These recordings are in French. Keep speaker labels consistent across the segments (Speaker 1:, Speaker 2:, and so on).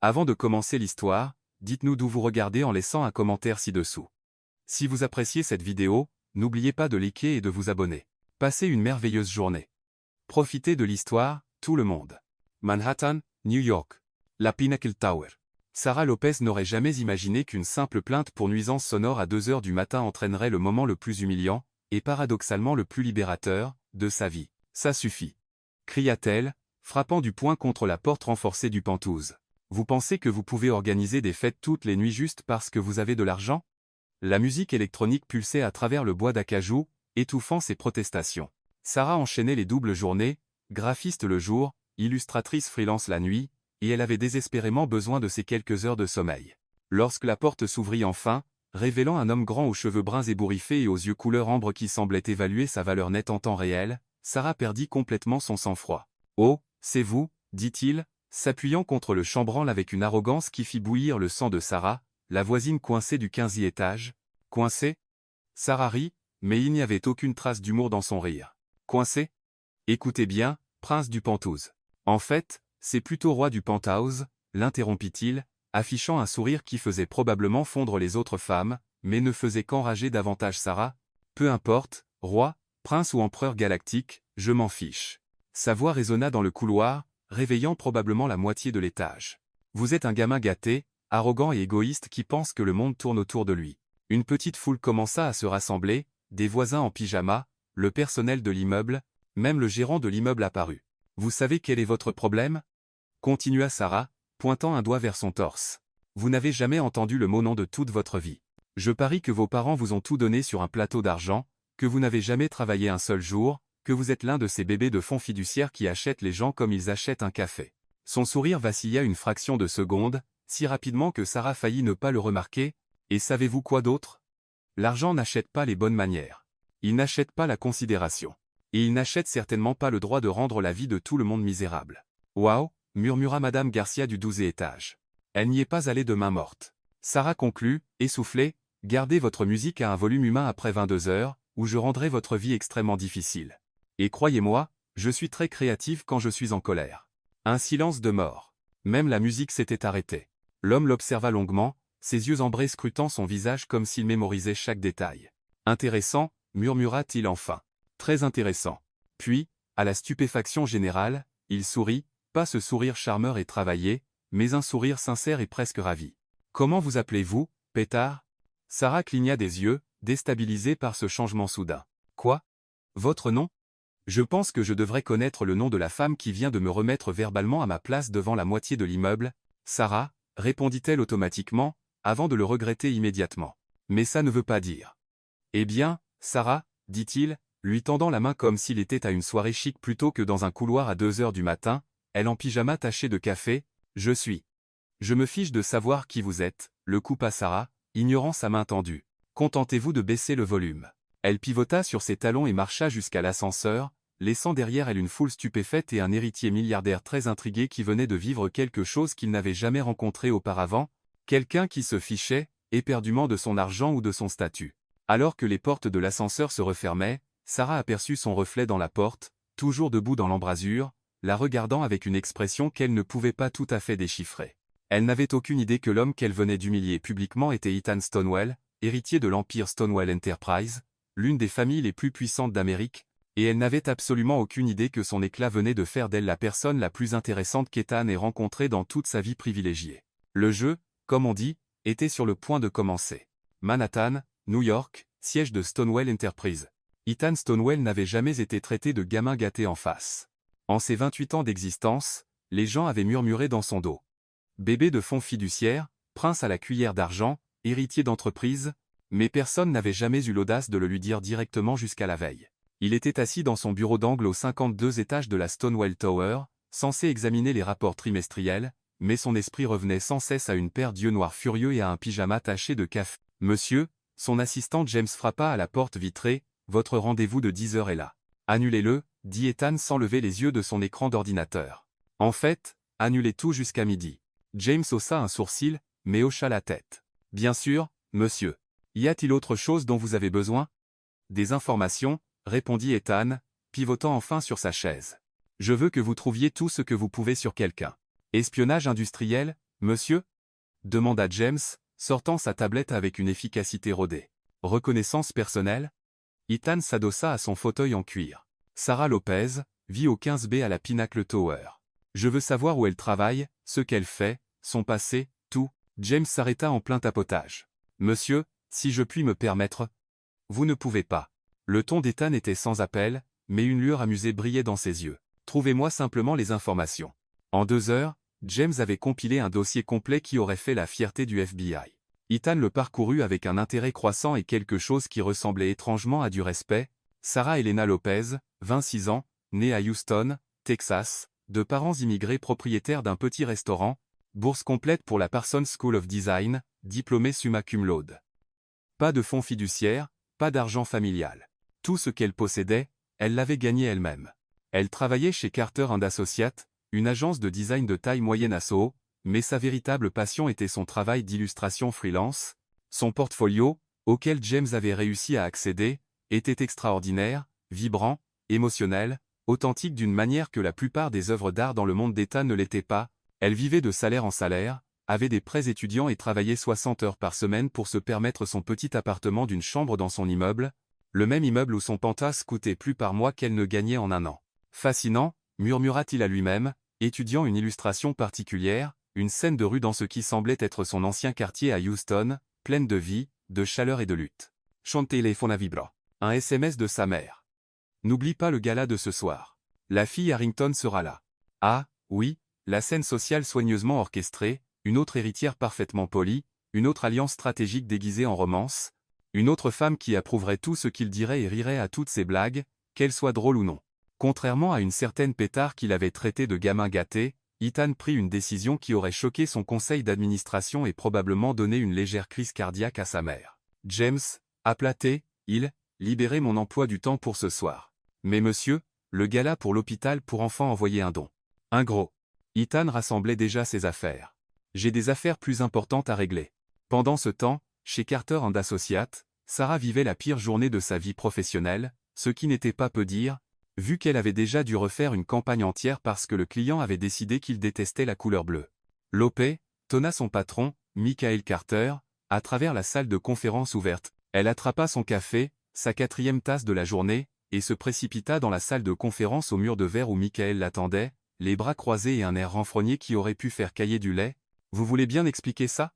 Speaker 1: Avant de commencer l'histoire, dites-nous d'où vous regardez en laissant un commentaire ci-dessous. Si vous appréciez cette vidéo, n'oubliez pas de liker et de vous abonner. Passez une merveilleuse journée. Profitez de l'histoire, tout le monde. Manhattan, New York. La Pinnacle Tower. Sarah Lopez n'aurait jamais imaginé qu'une simple plainte pour nuisance sonore à 2 heures du matin entraînerait le moment le plus humiliant, et paradoxalement le plus libérateur, de sa vie. Ça suffit. Cria-t-elle, frappant du poing contre la porte renforcée du penthouse. Vous pensez que vous pouvez organiser des fêtes toutes les nuits juste parce que vous avez de l'argent? La musique électronique pulsait à travers le bois d'acajou, étouffant ses protestations. Sarah enchaînait les doubles journées, graphiste le jour, illustratrice freelance la nuit, et elle avait désespérément besoin de ces quelques heures de sommeil. Lorsque la porte s'ouvrit enfin, révélant un homme grand aux cheveux bruns ébouriffés et aux yeux couleur ambre qui semblait évaluer sa valeur nette en temps réel, Sarah perdit complètement son sang-froid. « Oh, c'est vous » dit-il, s'appuyant contre le chambranle avec une arrogance qui fit bouillir le sang de Sarah, la voisine coincée du 15e étage. « Coincée ?» Sarah rit, mais il n'y avait aucune trace d'humour dans son rire. « Coincée ?» Écoutez bien, prince du penthouse. En fait, c'est plutôt roi du penthouse, l'interrompit-il, affichant un sourire qui faisait probablement fondre les autres femmes, mais ne faisait qu'enrager davantage Sarah. Peu importe, roi, prince ou empereur galactique, je m'en fiche. Sa voix résonna dans le couloir, réveillant probablement la moitié de l'étage. Vous êtes un gamin gâté, arrogant et égoïste qui pense que le monde tourne autour de lui. Une petite foule commença à se rassembler, des voisins en pyjama, le personnel de l'immeuble, même le gérant de l'immeuble apparut. Vous savez quel est votre problème? Continua Sarah, pointant un doigt vers son torse. Vous n'avez jamais entendu le mot nom de toute votre vie. Je parie que vos parents vous ont tout donné sur un plateau d'argent, que vous n'avez jamais travaillé un seul jour, que vous êtes l'un de ces bébés de fonds fiduciaires qui achètent les gens comme ils achètent un café. Son sourire vacilla une fraction de seconde, si rapidement que Sarah faillit ne pas le remarquer. Et savez-vous quoi d'autre? L'argent n'achète pas les bonnes manières. Il n'achète pas la considération. Et il n'achète certainement pas le droit de rendre la vie de tout le monde misérable. Waouh, murmura Madame Garcia du 12e étage. Elle n'y est pas allée de main morte. Sarah conclut, essoufflée, gardez votre musique à un volume humain après 22 heures, ou je rendrai votre vie extrêmement difficile. Et croyez-moi, je suis très créative quand je suis en colère. Un silence de mort. Même la musique s'était arrêtée. L'homme l'observa longuement, ses yeux ambrés scrutant son visage comme s'il mémorisait chaque détail. Intéressant, murmura-t-il enfin. Très intéressant. Puis, à la stupéfaction générale, il sourit, pas ce sourire charmeur et travaillé, mais un sourire sincère et presque ravi. Comment vous appelez-vous, pétard? Sarah cligna des yeux, déstabilisée par ce changement soudain. Quoi? Votre nom? Je pense que je devrais connaître le nom de la femme qui vient de me remettre verbalement à ma place devant la moitié de l'immeuble. Sarah, répondit-elle automatiquement, avant de le regretter immédiatement. Mais ça ne veut pas dire. Eh bien, Sarah, dit-il, lui tendant la main comme s'il était à une soirée chic plutôt que dans un couloir à 2 heures du matin, elle en pyjama taché de café, je suis. Je me fiche de savoir qui vous êtes, le coupa Sarah, ignorant sa main tendue. Contentez-vous de baisser le volume. Elle pivota sur ses talons et marcha jusqu'à l'ascenseur, laissant derrière elle une foule stupéfaite et un héritier milliardaire très intrigué qui venait de vivre quelque chose qu'il n'avait jamais rencontré auparavant, quelqu'un qui se fichait, éperdument de son argent ou de son statut. Alors que les portes de l'ascenseur se refermaient, Sarah aperçut son reflet dans la porte, toujours debout dans l'embrasure, la regardant avec une expression qu'elle ne pouvait pas tout à fait déchiffrer. Elle n'avait aucune idée que l'homme qu'elle venait d'humilier publiquement était Ethan Stonewell, héritier de l'empire Stonewell Enterprise, l'une des familles les plus puissantes d'Amérique, et elle n'avait absolument aucune idée que son éclat venait de faire d'elle la personne la plus intéressante qu'Ethan ait rencontrée dans toute sa vie privilégiée. Le jeu, comme on dit, était sur le point de commencer. Manhattan, New York, siège de Stonewell Enterprise. Ethan Stonewell n'avait jamais été traité de gamin gâté en face. En ses 28 ans d'existence, les gens avaient murmuré dans son dos. Bébé de fonds fiduciaires, prince à la cuillère d'argent, héritier d'entreprise, mais personne n'avait jamais eu l'audace de le lui dire directement jusqu'à la veille. Il était assis dans son bureau d'angle aux 52 étages de la Stonewell Tower, censé examiner les rapports trimestriels, mais son esprit revenait sans cesse à une paire d'yeux noirs furieux et à un pyjama taché de café. « Monsieur », son assistant James frappa à la porte vitrée, « votre rendez-vous de 10 heures est là. » « Annulez-le », dit Ethan sans lever les yeux de son écran d'ordinateur. « En fait, annulez tout jusqu'à midi. » James haussa un sourcil, mais hocha la tête. « Bien sûr, monsieur. Y a-t-il autre chose dont vous avez besoin? » « Des informations, » répondit Ethan, pivotant enfin sur sa chaise. « Je veux que vous trouviez tout ce que vous pouvez sur quelqu'un. Espionnage industriel, Monsieur? Demanda James, sortant sa tablette avec une efficacité rodée. Reconnaissance personnelle? Ethan s'adossa à son fauteuil en cuir. Sarah Lopez vit au 15B à la Pinnacle Tower. Je veux savoir où elle travaille, ce qu'elle fait, son passé, tout. James s'arrêta en plein tapotage. Monsieur, si je puis me permettre. Vous ne pouvez pas. Le ton d'Ethan était sans appel, mais une lueur amusée brillait dans ses yeux. Trouvez-moi simplement les informations. En 2 heures, James avait compilé un dossier complet qui aurait fait la fierté du FBI. Ethan le parcourut avec un intérêt croissant et quelque chose qui ressemblait étrangement à du respect. Sarah Elena Lopez, 26 ans, née à Houston, Texas, de parents immigrés propriétaires d'un petit restaurant, bourse complète pour la Parsons School of Design, diplômée summa cum laude. Pas de fonds fiduciaires, pas d'argent familial. Tout ce qu'elle possédait, elle l'avait gagné elle-même. Elle travaillait chez Carter & Associates, une agence de design de taille moyenne à Soho, mais sa véritable passion était son travail d'illustration freelance. Son portfolio, auquel James avait réussi à accéder, était extraordinaire, vibrant, émotionnel, authentique d'une manière que la plupart des œuvres d'art dans le monde d'État ne l'étaient pas. Elle vivait de salaire en salaire, avait des prêts étudiants et travaillait 60 heures par semaine pour se permettre son petit appartement d'une chambre dans son immeuble, le même immeuble où son penthouse coûtait plus par mois qu'elle ne gagnait en un an. Fascinant, murmura-t-il à lui-même, étudiant une illustration particulière, une scène de rue dans ce qui semblait être son ancien quartier à Houston, pleine de vie, de chaleur et de lutte. Chante téléphone vibra. Un SMS de sa mère. N'oublie pas le gala de ce soir. La fille Harrington sera là. Ah, oui, la scène sociale soigneusement orchestrée, une autre héritière parfaitement polie, une autre alliance stratégique déguisée en romance, une autre femme qui approuverait tout ce qu'il dirait et rirait à toutes ses blagues, qu'elles soient drôles ou non. Contrairement à une certaine pétard qu'il avait traité de gamin gâté, Ethan prit une décision qui aurait choqué son conseil d'administration et probablement donné une légère crise cardiaque à sa mère. James, aplaté, libérait mon emploi du temps pour ce soir. Mais monsieur, le gala pour l'hôpital pour enfants envoyait un don. Un gros. Ethan rassemblait déjà ses affaires. J'ai des affaires plus importantes à régler. Pendant ce temps, chez Carter & Associates, Sarah vivait la pire journée de sa vie professionnelle, ce qui n'était pas peu dire, vu qu'elle avait déjà dû refaire une campagne entière parce que le client avait décidé qu'il détestait la couleur bleue. Lopez, tonna son patron, Michael Carter, à travers la salle de conférence ouverte. Elle attrapa son café, sa 4e tasse de la journée, et se précipita dans la salle de conférence au mur de verre où Michael l'attendait, les bras croisés et un air renfrogné qui aurait pu faire cailler du lait. Vous voulez bien expliquer ça?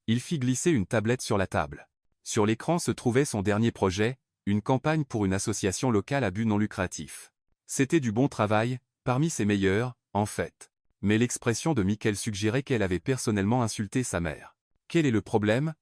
Speaker 1: Il fit glisser une tablette sur la table. Sur l'écran se trouvait son dernier projet, une campagne pour une association locale à but non lucratif. C'était du bon travail, parmi ses meilleurs, en fait. Mais l'expression de Michael suggérait qu'elle avait personnellement insulté sa mère. Quel est le problème?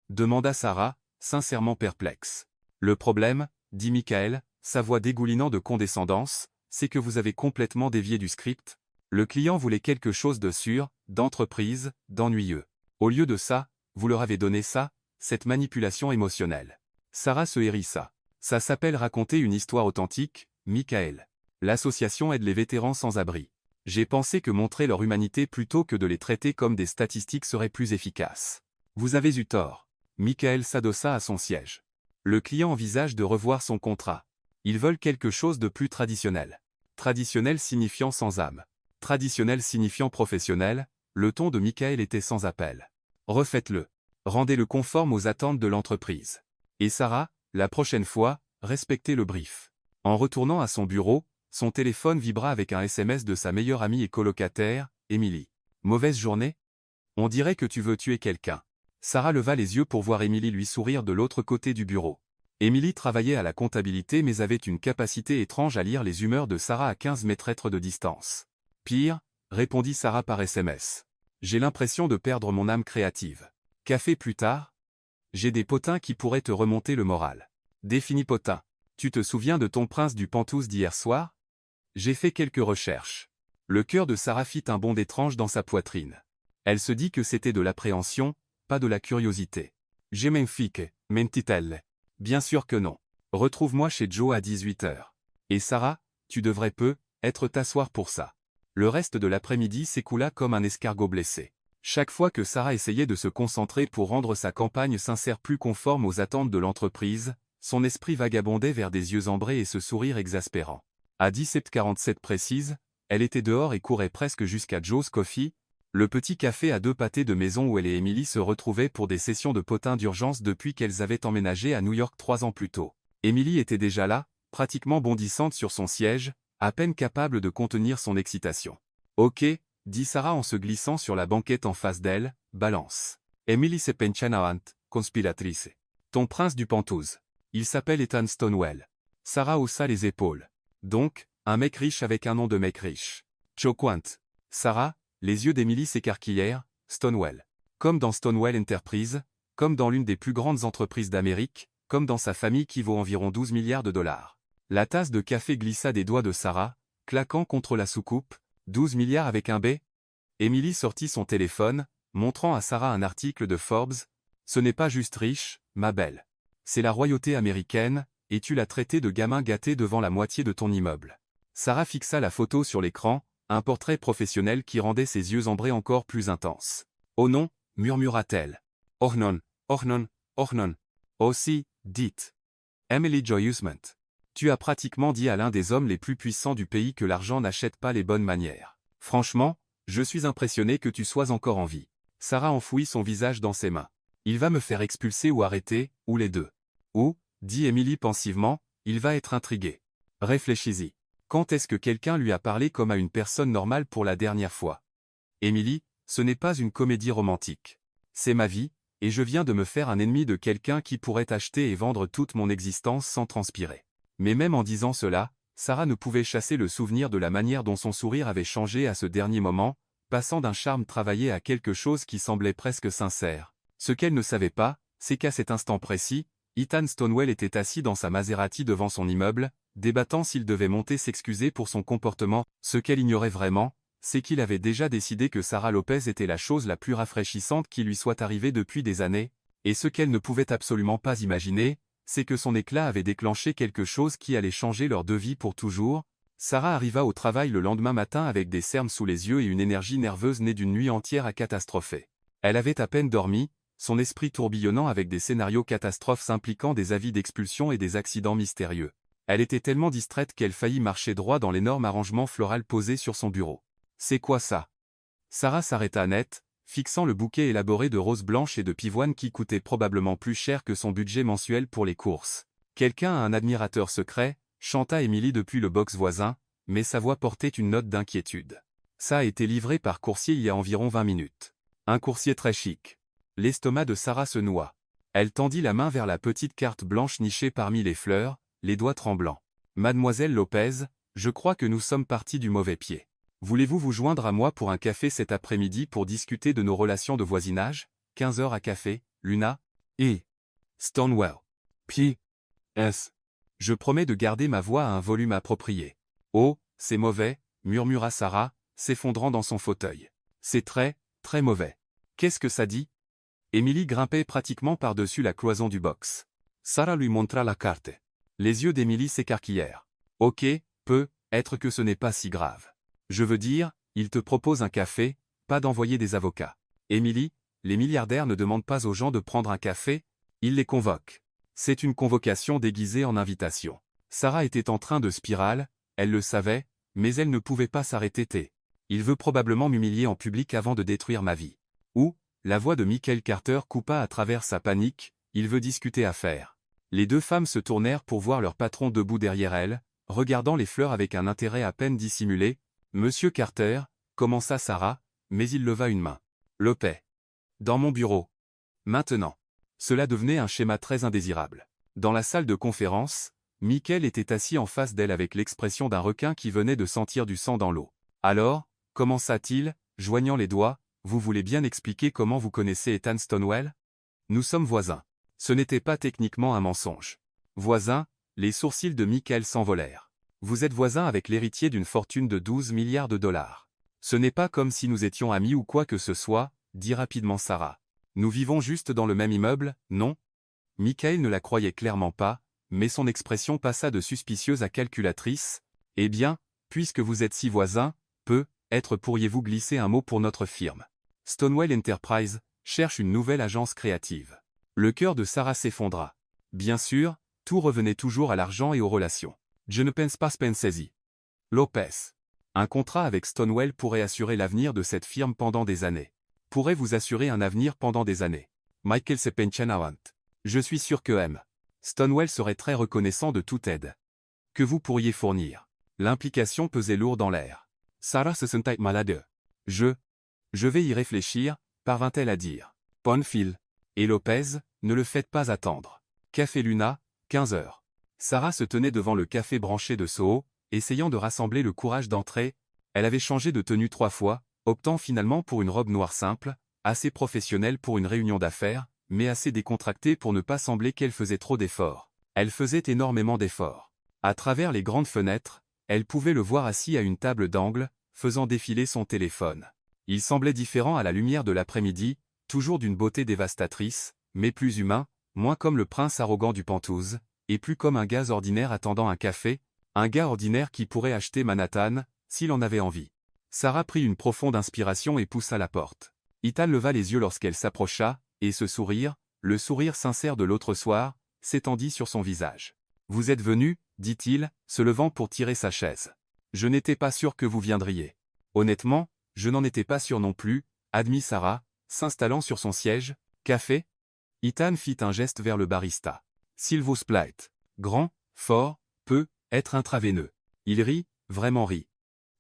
Speaker 1: Demanda Sarah, sincèrement perplexe. Le problème, dit Michael, sa voix dégoulinant de condescendance, c'est que vous avez complètement dévié du script. Le client voulait quelque chose de sûr, d'entreprise, d'ennuyeux. Au lieu de ça, vous leur avez donné ça, cette manipulation émotionnelle. Sarah se hérissa. Ça s'appelle raconter une histoire authentique, Michael. L'association aide les vétérans sans abri. J'ai pensé que montrer leur humanité plutôt que de les traiter comme des statistiques serait plus efficace. Vous avez eu tort. Michael s'adossa à son siège. Le client envisage de revoir son contrat. Ils veulent quelque chose de plus traditionnel. Traditionnel signifiant sans âme. Traditionnel signifiant professionnel, le ton de Michael était sans appel. Refaites-le. Rendez-le conforme aux attentes de l'entreprise. Et Sarah, la prochaine fois, respectez le brief. En retournant à son bureau, son téléphone vibra avec un SMS de sa meilleure amie et colocataire, Emily. Mauvaise journée? On dirait que tu veux tuer quelqu'un. Sarah leva les yeux pour voir Emily lui sourire de l'autre côté du bureau. Emily travaillait à la comptabilité mais avait une capacité étrange à lire les humeurs de Sarah à 15 mètres de distance. Pire, répondit Sarah par SMS. J'ai l'impression de perdre mon âme créative. Café plus tard? J'ai des potins qui pourraient te remonter le moral. Définis potin. Tu te souviens de ton prince du Penthouse d'hier soir? J'ai fait quelques recherches. Le cœur de Sarah fit un bond étrange dans sa poitrine. Elle se dit que c'était de l'appréhension, pas de la curiosité. J'ai même fique, mentit-elle. Bien sûr que non. Retrouve-moi chez Joe à 18 h. Et Sarah, tu devrais être t'asseoir pour ça. Le reste de l'après-midi s'écoula comme un escargot blessé. Chaque fois que Sarah essayait de se concentrer pour rendre sa campagne sincère plus conforme aux attentes de l'entreprise, son esprit vagabondait vers des yeux ambrés et ce sourire exaspérant. À 17h47 précise, elle était dehors et courait presque jusqu'à Joe's Coffee, Le petit café à 2 pâtés de maison où elle et Emily se retrouvaient pour des sessions de potin d'urgence depuis qu'elles avaient emménagé à New York 3 ans plus tôt. Emily était déjà là, pratiquement bondissante sur son siège, à peine capable de contenir son excitation. « Ok », dit Sarah en se glissant sur la banquette en face d'elle, « balance. Emily se penchanaant, conspiratrice. Ton prince du Penthouse. Il s'appelle Ethan Stonewell. » Sarah haussa les épaules. « Donc, un mec riche avec un nom de mec riche. Choquant. » Sarah, les yeux d'Emily s'écarquillèrent, « Stonewell. Comme dans Stonewell Enterprise, comme dans l'une des plus grandes entreprises d'Amérique, comme dans sa famille qui vaut environ 12 milliards de dollars. » La tasse de café glissa des doigts de Sarah, claquant contre la soucoupe. 12 milliards avec un B? Emily sortit son téléphone, montrant à Sarah un article de Forbes. « Ce n'est pas juste riche, ma belle. C'est la royauté américaine, et tu l'as traité de gamin gâté devant la moitié de ton immeuble. » Sarah fixa la photo sur l'écran, un portrait professionnel qui rendait ses yeux ambrés encore plus intenses. « Oh non, murmura-t-elle. Oh non, oh non, oh non. Oh si, dites. Emily Joyousment. Tu as pratiquement dit à l'un des hommes les plus puissants du pays que l'argent n'achète pas les bonnes manières. Franchement, je suis impressionné que tu sois encore en vie. » Sarah enfouit son visage dans ses mains. « Il va me faire expulser ou arrêter, ou les deux. » Ou, dit Emily pensivement, il va être intrigué. Réfléchis-y. Quand est-ce que quelqu'un lui a parlé comme à une personne normale pour la dernière fois? Emily, ce n'est pas une comédie romantique. C'est ma vie, et je viens de me faire un ennemi de quelqu'un qui pourrait acheter et vendre toute mon existence sans transpirer. Mais même en disant cela, Sarah ne pouvait chasser le souvenir de la manière dont son sourire avait changé à ce dernier moment, passant d'un charme travaillé à quelque chose qui semblait presque sincère. Ce qu'elle ne savait pas, c'est qu'à cet instant précis, Ethan Stonewell était assis dans sa Maserati devant son immeuble, débattant s'il devait monter s'excuser pour son comportement. Ce qu'elle ignorait vraiment, c'est qu'il avait déjà décidé que Sarah Lopez était la chose la plus rafraîchissante qui lui soit arrivée depuis des années, et ce qu'elle ne pouvait absolument pas imaginer, c'est que son éclat avait déclenché quelque chose qui allait changer leur deux vies pour toujours. Sarah arriva au travail le lendemain matin avec des cernes sous les yeux et une énergie nerveuse née d'une nuit entière à catastropher. Elle avait à peine dormi, son esprit tourbillonnant avec des scénarios catastrophes impliquant des avis d'expulsion et des accidents mystérieux. Elle était tellement distraite qu'elle faillit marcher droit dans l'énorme arrangement floral posé sur son bureau. « C'est quoi ça ?» Sarah s'arrêta net, fixant le bouquet élaboré de roses blanches et de pivoine qui coûtait probablement plus cher que son budget mensuel pour les courses. « Quelqu'un a un admirateur secret ?» chanta Emily depuis le box voisin, mais sa voix portait une note d'inquiétude. « Ça a été livré par coursier il y a environ 20 minutes. Un coursier très chic. » L'estomac de Sarah se noua. Elle tendit la main vers la petite carte blanche nichée parmi les fleurs, les doigts tremblants. « Mademoiselle Lopez, je crois que nous sommes partis du mauvais pied. Voulez-vous vous joindre à moi pour un café cet après-midi pour discuter de nos relations de voisinage? 15 heures à café, Luna? Et Stonewell. P.S. Je promets de garder ma voix à un volume approprié. » « Oh, c'est mauvais, » murmura Sarah, s'effondrant dans son fauteuil. « C'est très, très mauvais. » « Qu'est-ce que ça dit ?» Emily grimpait pratiquement par-dessus la cloison du box. Sarah lui montra la carte. Les yeux d'Emily s'écarquillèrent. « Ok, peut-être que ce n'est pas si grave. Je veux dire, il te propose un café, pas d'envoyer des avocats. Emily, les milliardaires ne demandent pas aux gens de prendre un café, ils les convoquent. C'est une convocation déguisée en invitation. » Sarah était en train de spirale, elle le savait, mais elle ne pouvait pas s'arrêter. Il veut probablement m'humilier en public avant de détruire ma vie. Ou, la voix de Michael Carter coupa à travers sa panique, il veut discuter affaires. Les deux femmes se tournèrent pour voir leur patron debout derrière elles, regardant les fleurs avec un intérêt à peine dissimulé. « Monsieur Carter » commença Sarah, mais il leva une main. « Lopez. Dans mon bureau. Maintenant. » Cela devenait un schéma très indésirable. Dans la salle de conférence, Michael était assis en face d'elle avec l'expression d'un requin qui venait de sentir du sang dans l'eau. « Alors, commença-t-il, joignant les doigts, vous voulez bien expliquer comment vous connaissez Ethan Stonewell? Nous sommes voisins. » Ce n'était pas techniquement un mensonge. Voisins, les sourcils de Michael s'envolèrent. Vous êtes voisin avec l'héritier d'une fortune de 12 milliards de dollars. Ce n'est pas comme si nous étions amis ou quoi que ce soit, dit rapidement Sarah. Nous vivons juste dans le même immeuble, non? Michael ne la croyait clairement pas, mais son expression passa de suspicieuse à calculatrice. Eh bien, puisque vous êtes si voisins, peut-être pourriez-vous glisser un mot pour notre firme. Stonewell Enterprise cherche une nouvelle agence créative. Le cœur de Sarah s'effondra. Bien sûr, tout revenait toujours à l'argent et aux relations. Je ne pense pas Spencer. Lopez. Un contrat avec Stonewall pourrait assurer l'avenir de cette firme pendant des années. Pourrait vous assurer un avenir pendant des années. Michael Sepenchenawant. Je suis sûr que M. Stonewall serait très reconnaissant de toute aide que vous pourriez fournir. L'implication pesait lourd dans l'air. Sarah se sentait malade. Je vais y réfléchir, parvint-elle à dire. Ponfil. Et Lopez, ne le faites pas attendre. Café Luna, 15 heures. Sarah se tenait devant le café branché de Soho, essayant de rassembler le courage d'entrer. Elle avait changé de tenue 3 fois, optant finalement pour une robe noire simple, assez professionnelle pour une réunion d'affaires, mais assez décontractée pour ne pas sembler qu'elle faisait trop d'efforts. Elle faisait énormément d'efforts. À travers les grandes fenêtres, elle pouvait le voir assis à une table d'angle, faisant défiler son téléphone. Il semblait différent à la lumière de l'après-midi, toujours d'une beauté dévastatrice, mais plus humain, moins comme le prince arrogant du Penthouse, et plus comme un gars ordinaire attendant un café, un gars ordinaire qui pourrait acheter Manhattan, s'il en avait envie. Sarah prit une profonde inspiration et poussa la porte. Ethan leva les yeux lorsqu'elle s'approcha, et ce sourire, le sourire sincère de l'autre soir, s'étendit sur son visage. « Vous êtes venu, dit-il, se levant pour tirer sa chaise. Je n'étais pas sûr que vous viendriez. Honnêtement, je n'en étais pas sûr non plus, admit Sarah, s'installant sur son siège. Café? Ethan fit un geste vers le barista. S'il vous plaît. Grand, fort, peut, être intraveineux. Il rit, vraiment rit.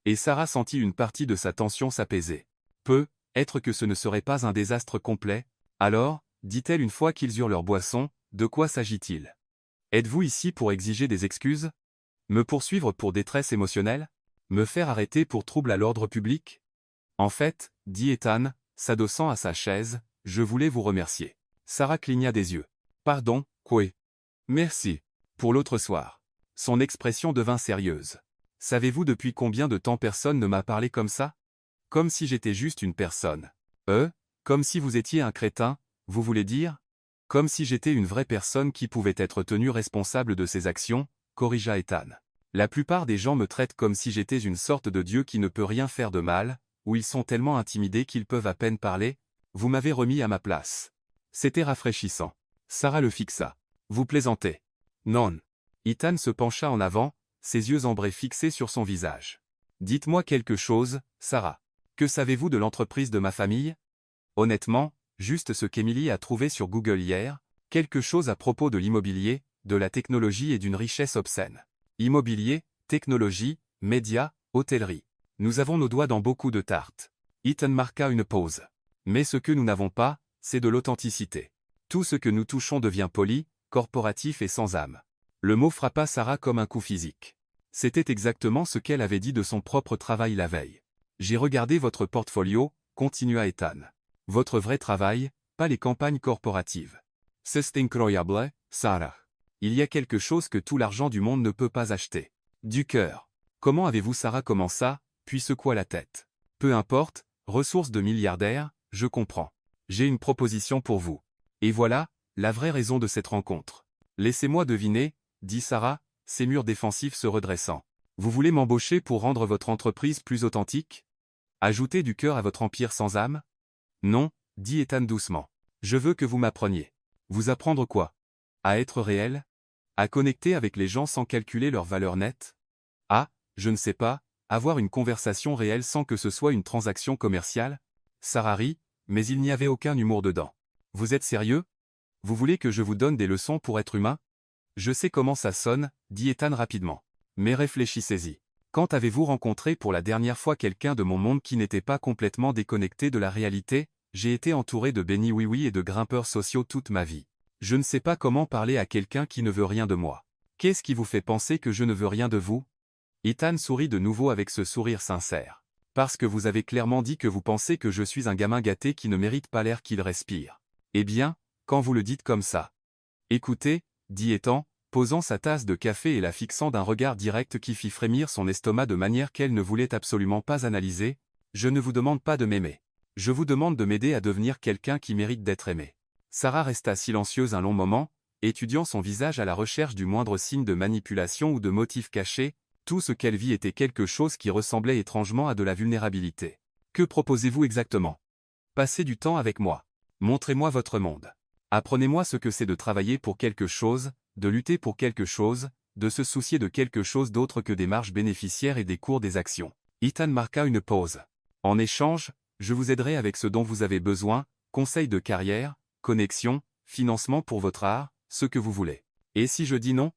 Speaker 1: Et Sarah sentit une partie de sa tension s'apaiser. Peut, être que ce ne serait pas un désastre complet. Alors, dit-elle une fois qu'ils eurent leur boisson, de quoi s'agit-il? Êtes-vous ici pour exiger des excuses? Me poursuivre pour détresse émotionnelle? Me faire arrêter pour trouble à l'ordre public? En fait, dit Ethan, s'adossant à sa chaise, je voulais vous remercier. Sarah cligna des yeux. Pardon, quoi? Merci. Pour l'autre soir. Son expression devint sérieuse. Savez-vous depuis combien de temps personne ne m'a parlé comme ça? Comme si j'étais juste une personne. Comme si vous étiez un crétin, vous voulez dire? Comme si j'étais une vraie personne qui pouvait être tenue responsable de ses actions, corrigea Ethan. La plupart des gens me traitent comme si j'étais une sorte de dieu qui ne peut rien faire de mal, ou ils sont tellement intimidés qu'ils peuvent à peine parler. Vous m'avez remis à ma place. C'était rafraîchissant. Sarah le fixa. Vous plaisantez. Non. Ethan se pencha en avant, ses yeux ambrés fixés sur son visage. Dites-moi quelque chose, Sarah. Que savez-vous de l'entreprise de ma famille? Honnêtement, juste ce qu'Emily a trouvé sur Google hier, quelque chose à propos de l'immobilier, de la technologie et d'une richesse obscène. Immobilier, technologie, médias, hôtellerie. Nous avons nos doigts dans beaucoup de tartes. Ethan marqua une pause. Mais ce que nous n'avons pas, c'est de l'authenticité. Tout ce que nous touchons devient poli, corporatif et sans âme. Le mot frappa Sarah comme un coup physique. C'était exactement ce qu'elle avait dit de son propre travail la veille. J'ai regardé votre portfolio, continua Ethan. Votre vrai travail, pas les campagnes corporatives. C'est incroyable, Sarah. Il y a quelque chose que tout l'argent du monde ne peut pas acheter. Du cœur. Comment avez-vous Sarah comment ça, puis secoua la tête. Peu importe, ressources de milliardaires, je comprends. J'ai une proposition pour vous. Et voilà, la vraie raison de cette rencontre. Laissez-moi deviner, dit Sarah, ses murs défensifs se redressant. Vous voulez m'embaucher pour rendre votre entreprise plus authentique? Ajouter du cœur à votre empire sans âme? Non, dit Ethan doucement. Je veux que vous m'appreniez. Vous apprendre quoi? À être réel? À connecter avec les gens sans calculer leur valeur nette? Ah, je ne sais pas, avoir une conversation réelle sans que ce soit une transaction commerciale? Sarah rit, mais il n'y avait aucun humour dedans. Vous êtes sérieux? Vous voulez que je vous donne des leçons pour être humain? Je sais comment ça sonne, dit Ethan rapidement. Mais réfléchissez-y. Quand avez-vous rencontré pour la dernière fois quelqu'un de mon monde qui n'était pas complètement déconnecté de la réalité? J'ai été entouré de bénis oui-oui et de grimpeurs sociaux toute ma vie. Je ne sais pas comment parler à quelqu'un qui ne veut rien de moi. Qu'est-ce qui vous fait penser que je ne veux rien de vous? Ethan sourit de nouveau avec ce sourire sincère. Parce que vous avez clairement dit que vous pensez que je suis un gamin gâté qui ne mérite pas l'air qu'il respire. Eh bien, quand vous le dites comme ça. Écoutez, dit Ethan, posant sa tasse de café et la fixant d'un regard direct qui fit frémir son estomac de manière qu'elle ne voulait absolument pas analyser, je ne vous demande pas de m'aimer. Je vous demande de m'aider à devenir quelqu'un qui mérite d'être aimé. Sarah resta silencieuse un long moment, étudiant son visage à la recherche du moindre signe de manipulation ou de motif caché. Tout ce qu'elle vit était quelque chose qui ressemblait étrangement à de la vulnérabilité. Que proposez-vous exactement? Passez du temps avec moi. Montrez-moi votre monde. Apprenez-moi ce que c'est de travailler pour quelque chose, de lutter pour quelque chose, de se soucier de quelque chose d'autre que des marges bénéficiaires et des cours des actions. Ethan marqua une pause. En échange, je vous aiderai avec ce dont vous avez besoin, conseils de carrière, connexion, financement pour votre art, ce que vous voulez. Et si je dis non?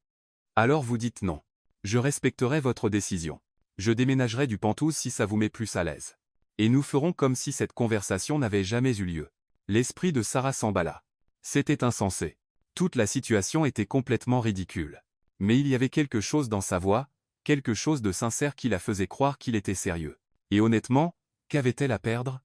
Speaker 1: Alors vous dites non. Je respecterai votre décision. Je déménagerai du Penthouse si ça vous met plus à l'aise. Et nous ferons comme si cette conversation n'avait jamais eu lieu. L'esprit de Sarah s'emballa. C'était insensé. Toute la situation était complètement ridicule. Mais il y avait quelque chose dans sa voix, quelque chose de sincère qui la faisait croire qu'il était sérieux. Et honnêtement, qu'avait-elle à perdre?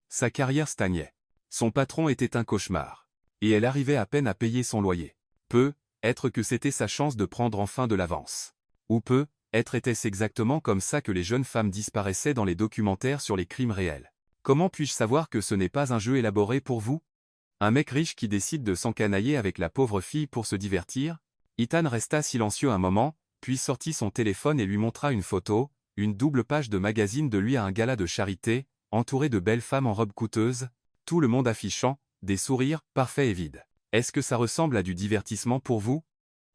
Speaker 1: Sa carrière stagnait. Son patron était un cauchemar. Et elle arrivait à peine à payer son loyer. Peut-être que c'était sa chance de prendre enfin de l'avance. Ou peut-être était-ce exactement comme ça que les jeunes femmes disparaissaient dans les documentaires sur les crimes réels. Comment puis-je savoir que ce n'est pas un jeu élaboré pour vous? Un mec riche qui décide de s'encanailler avec la pauvre fille pour se divertir? Ethan resta silencieux un moment, puis sortit son téléphone et lui montra une photo, une double page de magazine de lui à un gala de charité, entouré de belles femmes en robes coûteuses, tout le monde affichant, des sourires, parfaits et vides. Est-ce que ça ressemble à du divertissement pour vous?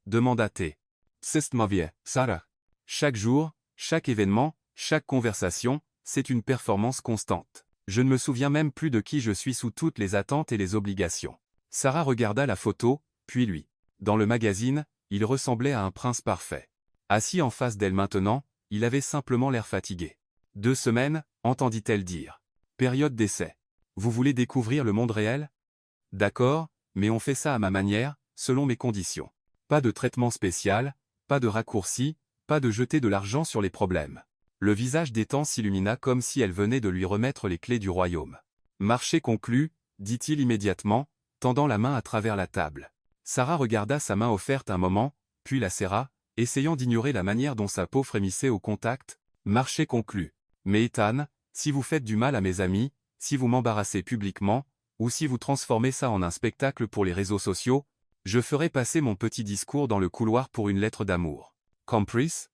Speaker 1: Demanda T. C'est mauvais, Sarah. Chaque jour, chaque événement, chaque conversation, c'est une performance constante. Je ne me souviens même plus de qui je suis sous toutes les attentes et les obligations. Sarah regarda la photo, puis lui. Dans le magazine, il ressemblait à un prince parfait. Assis en face d'elle maintenant, il avait simplement l'air fatigué. 2 semaines, entendit-elle dire. Période d'essai. Vous voulez découvrir le monde réel? D'accord, mais on fait ça à ma manière, selon mes conditions. Pas de traitement spécial, pas de raccourci, pas de jeter de l'argent sur les problèmes. Le visage d'Ethan s'illumina comme si elle venait de lui remettre les clés du royaume. Marché conclu, dit-il immédiatement, tendant la main à travers la table. Sarah regarda sa main offerte un moment, puis la serra, essayant d'ignorer la manière dont sa peau frémissait au contact. Marché conclu. Mais Ethan, si vous faites du mal à mes amis, si vous m'embarrassez publiquement, ou si vous transformez ça en un spectacle pour les réseaux sociaux, je ferai passer mon petit discours dans le couloir pour une lettre d'amour. Compris?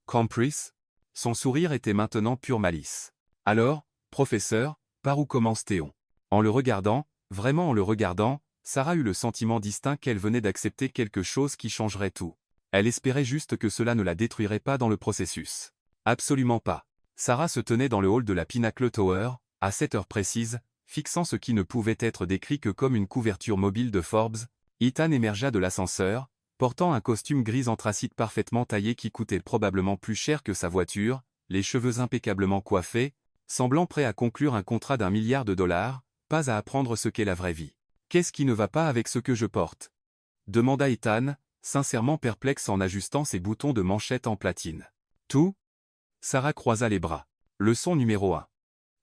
Speaker 1: Compris? Son sourire était maintenant pure malice. Alors, professeur, par où commence-t-on? En le regardant, vraiment en le regardant, Sarah eut le sentiment distinct qu'elle venait d'accepter quelque chose qui changerait tout. Elle espérait juste que cela ne la détruirait pas dans le processus. Absolument pas. Sarah se tenait dans le hall de la Pinnacle Tower, à 7 heures précises, fixant ce qui ne pouvait être décrit que comme une couverture mobile de Forbes. Ethan émergea de l'ascenseur, portant un costume gris anthracite parfaitement taillé qui coûtait probablement plus cher que sa voiture, les cheveux impeccablement coiffés, semblant prêt à conclure un contrat d'1 milliard de dollars, pas à apprendre ce qu'est la vraie vie. Qu'est-ce qui ne va pas avec ce que je porte? Demanda Ethan, sincèrement perplexe en ajustant ses boutons de manchette en platine. Tout? Sarah croisa les bras. Leçon numéro 1.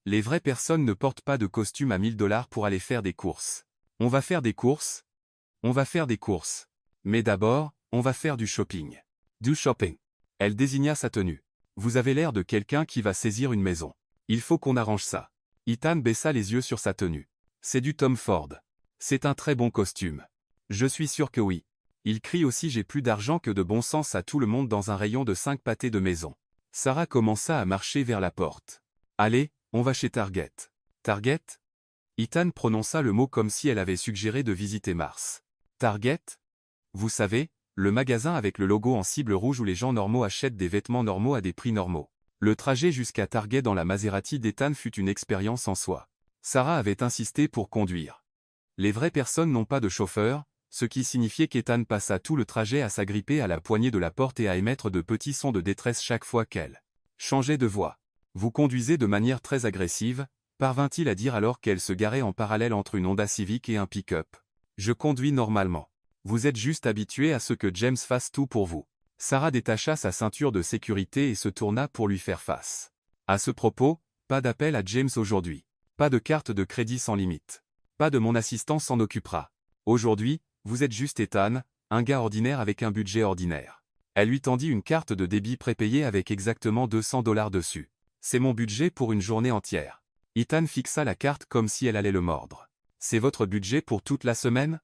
Speaker 1: Les vraies personnes ne portent pas de costume à 1000 dollars pour aller faire des courses. On va faire des courses? On va faire des courses. Mais d'abord, on va faire du shopping. Du shopping. Elle désigna sa tenue. Vous avez l'air de quelqu'un qui va saisir une maison. Il faut qu'on arrange ça. Ethan baissa les yeux sur sa tenue. C'est du Tom Ford. C'est un très bon costume. Je suis sûr que oui. Il crie aussi j'ai plus d'argent que de bon sens à tout le monde dans un rayon de 5 pâtés de maison. Sarah commença à marcher vers la porte. Allez, on va chez Target. Target? Ethan prononça le mot comme si elle avait suggéré de visiter Mars. Target? Vous savez, le magasin avec le logo en cible rouge où les gens normaux achètent des vêtements normaux à des prix normaux. Le trajet jusqu'à Target dans la Maserati d'Ethan fut une expérience en soi. Sarah avait insisté pour conduire. Les vraies personnes n'ont pas de chauffeur, ce qui signifiait qu'Ethan passa tout le trajet à s'agripper à la poignée de la porte et à émettre de petits sons de détresse chaque fois qu'elle changeait de voix. Vous conduisez de manière très agressive, parvint-il à dire alors qu'elle se garait en parallèle entre une Honda Civic et un pick-up. Je conduis normalement. Vous êtes juste habitué à ce que James fasse tout pour vous. Sarah détacha sa ceinture de sécurité et se tourna pour lui faire face. À ce propos, pas d'appel à James aujourd'hui. Pas de carte de crédit sans limite. Pas de mon assistant s'en occupera. Aujourd'hui, vous êtes juste Ethan, un gars ordinaire avec un budget ordinaire. Elle lui tendit une carte de débit prépayée avec exactement 200 dollars dessus. C'est mon budget pour une journée entière. Ethan fixa la carte comme si elle allait le mordre. C'est votre budget pour toute la semaine?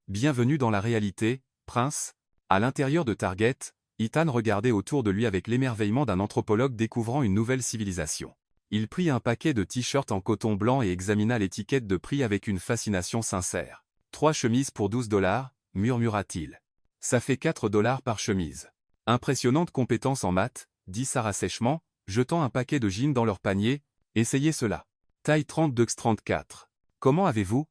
Speaker 1: Bienvenue dans la réalité, Prince. À l'intérieur de Target, Ethan regardait autour de lui avec l'émerveillement d'un anthropologue découvrant une nouvelle civilisation. Il prit un paquet de t-shirts en coton blanc et examina l'étiquette de prix avec une fascination sincère. 3 chemises pour 12 dollars, murmura-t-il. Ça fait 4 dollars par chemise. Impressionnante compétence en maths, dit Sarah sèchement, jetant un paquet de jeans dans leur panier. Essayez cela. Taille 32x34. Comment avez-vous?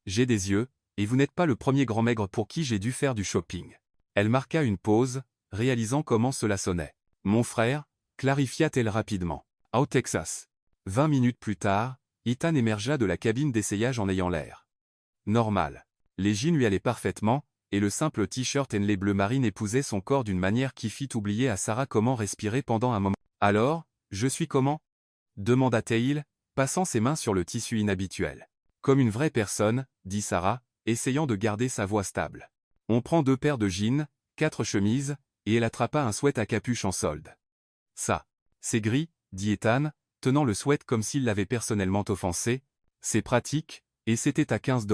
Speaker 1: J'ai des yeux, et vous n'êtes pas le premier grand maigre pour qui j'ai dû faire du shopping. Elle marqua une pause, réalisant comment cela sonnait. Mon frère, clarifia-t-elle rapidement. Au Texas. 20 minutes plus tard, Ethan émergea de la cabine d'essayage en ayant l'air normal. Les jeans lui allaient parfaitement, et le simple t-shirt henley bleu marine épousait son corps d'une manière qui fit oublier à Sarah comment respirer pendant un moment. Alors, je suis comment? Demanda-t-il, passant ses mains sur le tissu inhabituel. Comme une vraie personne, dit Sarah, essayant de garder sa voix stable. On prend 2 paires de jeans, 4 chemises, et elle attrapa un sweat à capuche en solde. Ça. C'est gris, dit Ethan, tenant le sweat comme s'il l'avait personnellement offensé. C'est pratique, et c'était à 15 $.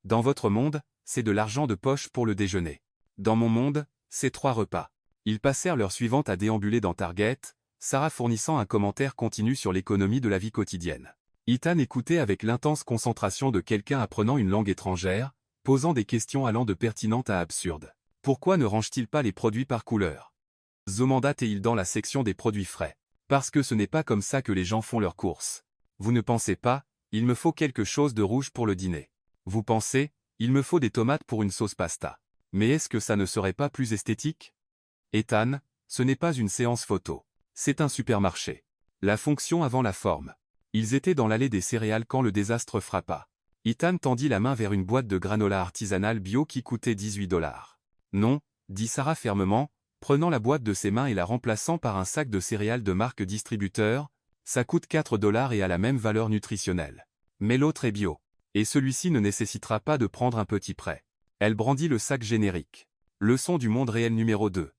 Speaker 1: Dans votre monde, c'est de l'argent de poche pour le déjeuner. Dans mon monde, c'est 3 repas. Ils passèrent l'heure suivante à déambuler dans Target, Sarah fournissant un commentaire continu sur l'économie de la vie quotidienne. Ethan écoutait avec l'intense concentration de quelqu'un apprenant une langue étrangère, posant des questions allant de pertinentes à absurdes. Pourquoi ne range-t-il pas les produits par couleur? Demanda-t-il dans la section des produits frais. Parce que ce n'est pas comme ça que les gens font leurs courses. Vous ne pensez pas, il me faut quelque chose de rouge pour le dîner. Vous pensez, il me faut des tomates pour une sauce pasta. Mais est-ce que ça ne serait pas plus esthétique? Ethan, ce n'est pas une séance photo. C'est un supermarché. La fonction avant la forme. Ils étaient dans l'allée des céréales quand le désastre frappa. Ethan tendit la main vers une boîte de granola artisanale bio qui coûtait 18 $. Non, dit Sarah fermement, prenant la boîte de ses mains et la remplaçant par un sac de céréales de marque distributeur, ça coûte 4 $ et a la même valeur nutritionnelle. Mais l'autre est bio. Et celui-ci ne nécessitera pas de prendre un petit prêt. Elle brandit le sac générique. Leçon du monde réel numéro 2.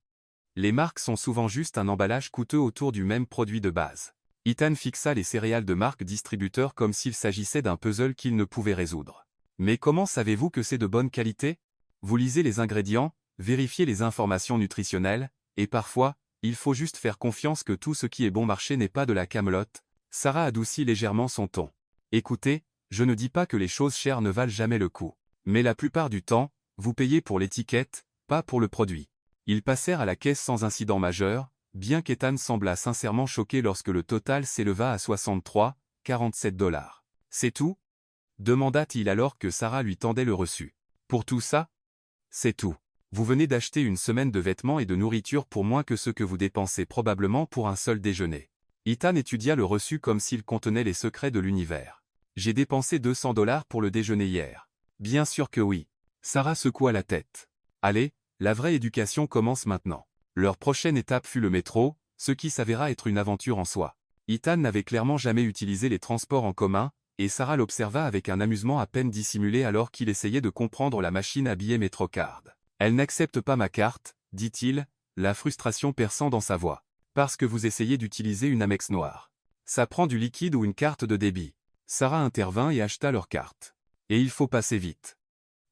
Speaker 1: Les marques sont souvent juste un emballage coûteux autour du même produit de base. Ethan fixa les céréales de marque distributeur comme s'il s'agissait d'un puzzle qu'il ne pouvait résoudre. Mais comment savez-vous que c'est de bonne qualité? Vous lisez les ingrédients, vérifiez les informations nutritionnelles, et parfois, il faut juste faire confiance que tout ce qui est bon marché n'est pas de la camelote. Sarah adoucit légèrement son ton. Écoutez, je ne dis pas que les choses chères ne valent jamais le coup. Mais la plupart du temps, vous payez pour l'étiquette, pas pour le produit. Ils passèrent à la caisse sans incident majeur, bien qu'Ethan sembla sincèrement choqué lorsque le total s'éleva à 63,47 $. C'est tout? Demanda-t-il alors que Sarah lui tendait le reçu. Pour tout ça? C'est tout. Vous venez d'acheter une semaine de vêtements et de nourriture pour moins que ce que vous dépensez probablement pour un seul déjeuner. Ethan étudia le reçu comme s'il contenait les secrets de l'univers. J'ai dépensé 200 $ pour le déjeuner hier. Bien sûr que oui. Sarah secoua la tête. Allez, la vraie éducation commence maintenant. Leur prochaine étape fut le métro, ce qui s'avéra être une aventure en soi. Ethan n'avait clairement jamais utilisé les transports en commun, et Sarah l'observa avec un amusement à peine dissimulé alors qu'il essayait de comprendre la machine à billets Metrocard. Elle n'accepte pas ma carte, dit-il, la frustration perçant dans sa voix. Parce que vous essayez d'utiliser une Amex noire. Ça prend du liquide ou une carte de débit. Sarah intervint et acheta leur carte. Et il faut passer vite.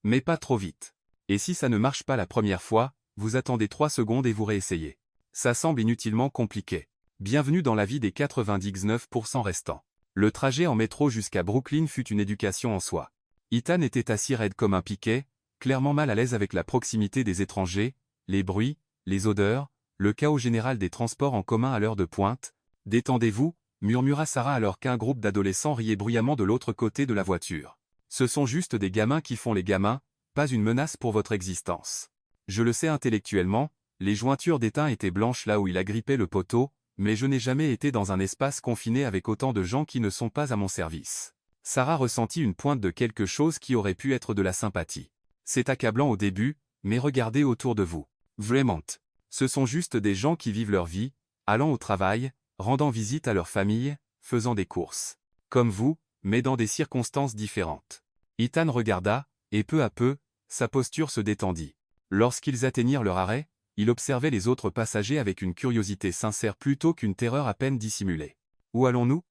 Speaker 1: Mais pas trop vite. Et si ça ne marche pas la première fois, vous attendez 3 secondes et vous réessayez. Ça semble inutilement compliqué. Bienvenue dans la vie des 99% restants. Le trajet en métro jusqu'à Brooklyn fut une éducation en soi. Ethan était assis raide comme un piquet, clairement mal à l'aise avec la proximité des étrangers, les bruits, les odeurs, le chaos général des transports en commun à l'heure de pointe. Détendez-vous, murmura Sarah alors qu'un groupe d'adolescents riait bruyamment de l'autre côté de la voiture. Ce sont juste des gamins qui font les gamins, pas une menace pour votre existence. Je le sais intellectuellement, les jointures d'étain étaient blanches là où il agrippait le poteau, mais je n'ai jamais été dans un espace confiné avec autant de gens qui ne sont pas à mon service. Sarah ressentit une pointe de quelque chose qui aurait pu être de la sympathie. C'est accablant au début, mais regardez autour de vous. Vraiment. Ce sont juste des gens qui vivent leur vie, allant au travail, rendant visite à leur famille, faisant des courses. Comme vous, mais dans des circonstances différentes. Ethan regarda, et peu à peu, sa posture se détendit. Lorsqu'ils atteignirent leur arrêt, il observait les autres passagers avec une curiosité sincère plutôt qu'une terreur à peine dissimulée. « Où allons-nous »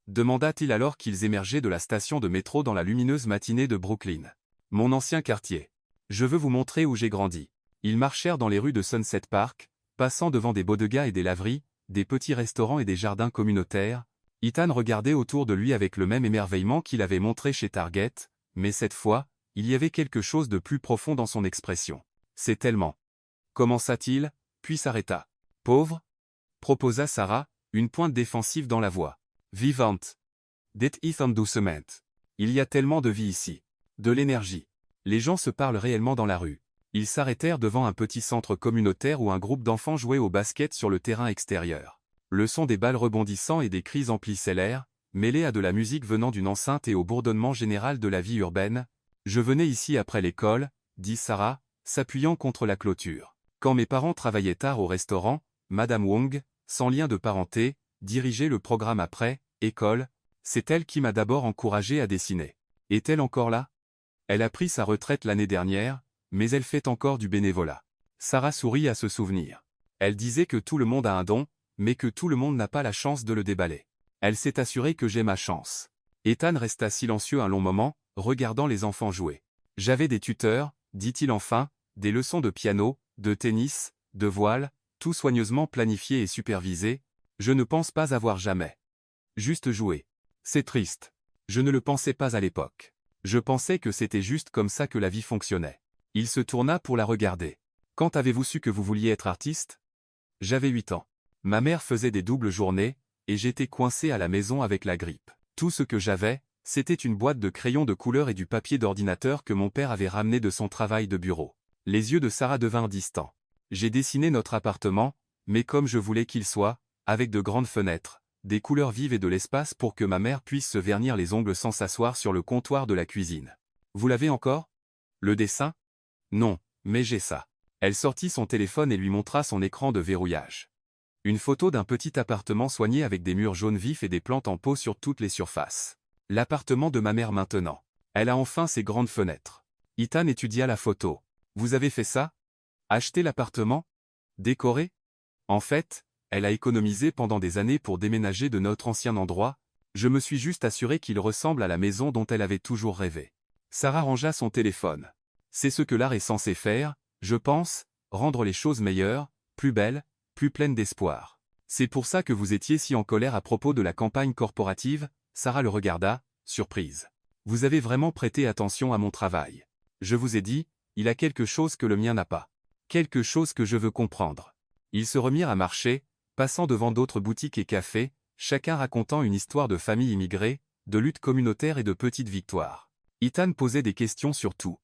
Speaker 1: demanda-t-il alors qu'ils émergeaient de la station de métro dans la lumineuse matinée de Brooklyn. « Mon ancien quartier. Je veux vous montrer où j'ai grandi. » Ils marchèrent dans les rues de Sunset Park, passant devant des bodegas et des laveries, des petits restaurants et des jardins communautaires. Ethan regardait autour de lui avec le même émerveillement qu'il avait montré chez Target, mais cette fois, il y avait quelque chose de plus profond dans son expression. C'est tellement. Commença-t-il, puis s'arrêta. Pauvre ? Proposa Sarah, Une pointe défensive dans la voix. Vivante. Dit Ethan doucement. Il y a tellement de vie ici. De l'énergie. Les gens se parlent réellement dans la rue. Ils s'arrêtèrent devant un petit centre communautaire où un groupe d'enfants jouait au basket sur le terrain extérieur. Le son des balles rebondissant et des cris emplissait l'air, mêlé à de la musique venant d'une enceinte et au bourdonnement général de la vie urbaine. Je venais ici après l'école, dit Sarah, s'appuyant contre la clôture. Quand mes parents travaillaient tard au restaurant, Madame Wong, sans lien de parenté, dirigeait le programme après, école. C'est elle qui m'a d'abord encouragé à dessiner. Est-elle encore là? Elle a pris sa retraite l'année dernière, mais elle fait encore du bénévolat. Sarah sourit à ce souvenir. Elle disait que tout le monde a un don, mais que tout le monde n'a pas la chance de le déballer. Elle s'est assurée que j'ai ma chance. Ethan resta silencieux un long moment, regardant les enfants jouer. J'avais des tuteurs, dit-il enfin, des leçons de piano, de tennis, de voile, tout soigneusement planifié et supervisé. Je ne pense pas avoir jamais juste joué. C'est triste. Je ne le pensais pas à l'époque. Je pensais que c'était juste comme ça que la vie fonctionnait. Il se tourna pour la regarder. Quand avez-vous su que vous vouliez être artiste? J'avais 8 ans. Ma mère faisait des doubles journées, et j'étais coincé à la maison avec la grippe. Tout ce que j'avais, c'était une boîte de crayons de couleur et du papier d'ordinateur que mon père avait ramené de son travail de bureau. Les yeux de Sarah devinrent distants. J'ai dessiné notre appartement, mais comme je voulais qu'il soit, avec de grandes fenêtres, des couleurs vives et de l'espace pour que ma mère puisse se vernir les ongles sans s'asseoir sur le comptoir de la cuisine. Vous l'avez encore? Le dessin? Non, mais j'ai ça. Elle sortit son téléphone et lui montra son écran de verrouillage. Une photo d'un petit appartement soigné avec des murs jaunes vifs et des plantes en pot sur toutes les surfaces. L'appartement de ma mère maintenant. Elle a enfin ses grandes fenêtres. Ethan étudia la photo. Vous avez fait ça? Acheté l'appartement? Décoré? En fait, elle a économisé pendant des années pour déménager de notre ancien endroit. Je me suis juste assuré qu'il ressemble à la maison dont elle avait toujours rêvé. Sarah rangea son téléphone. C'est ce que l'art est censé faire, je pense, rendre les choses meilleures, plus belles, plus pleines d'espoir. C'est pour ça que vous étiez si en colère à propos de la campagne corporative. Sarah le regarda, surprise. Vous avez vraiment prêté attention à mon travail. Je vous ai dit, il a quelque chose que le mien n'a pas. Quelque chose que je veux comprendre. Ils se remirent à marcher, passant devant d'autres boutiques et cafés, chacun racontant une histoire de famille immigrée, de lutte communautaire et de petites victoires. Ethan posait des questions sur tout.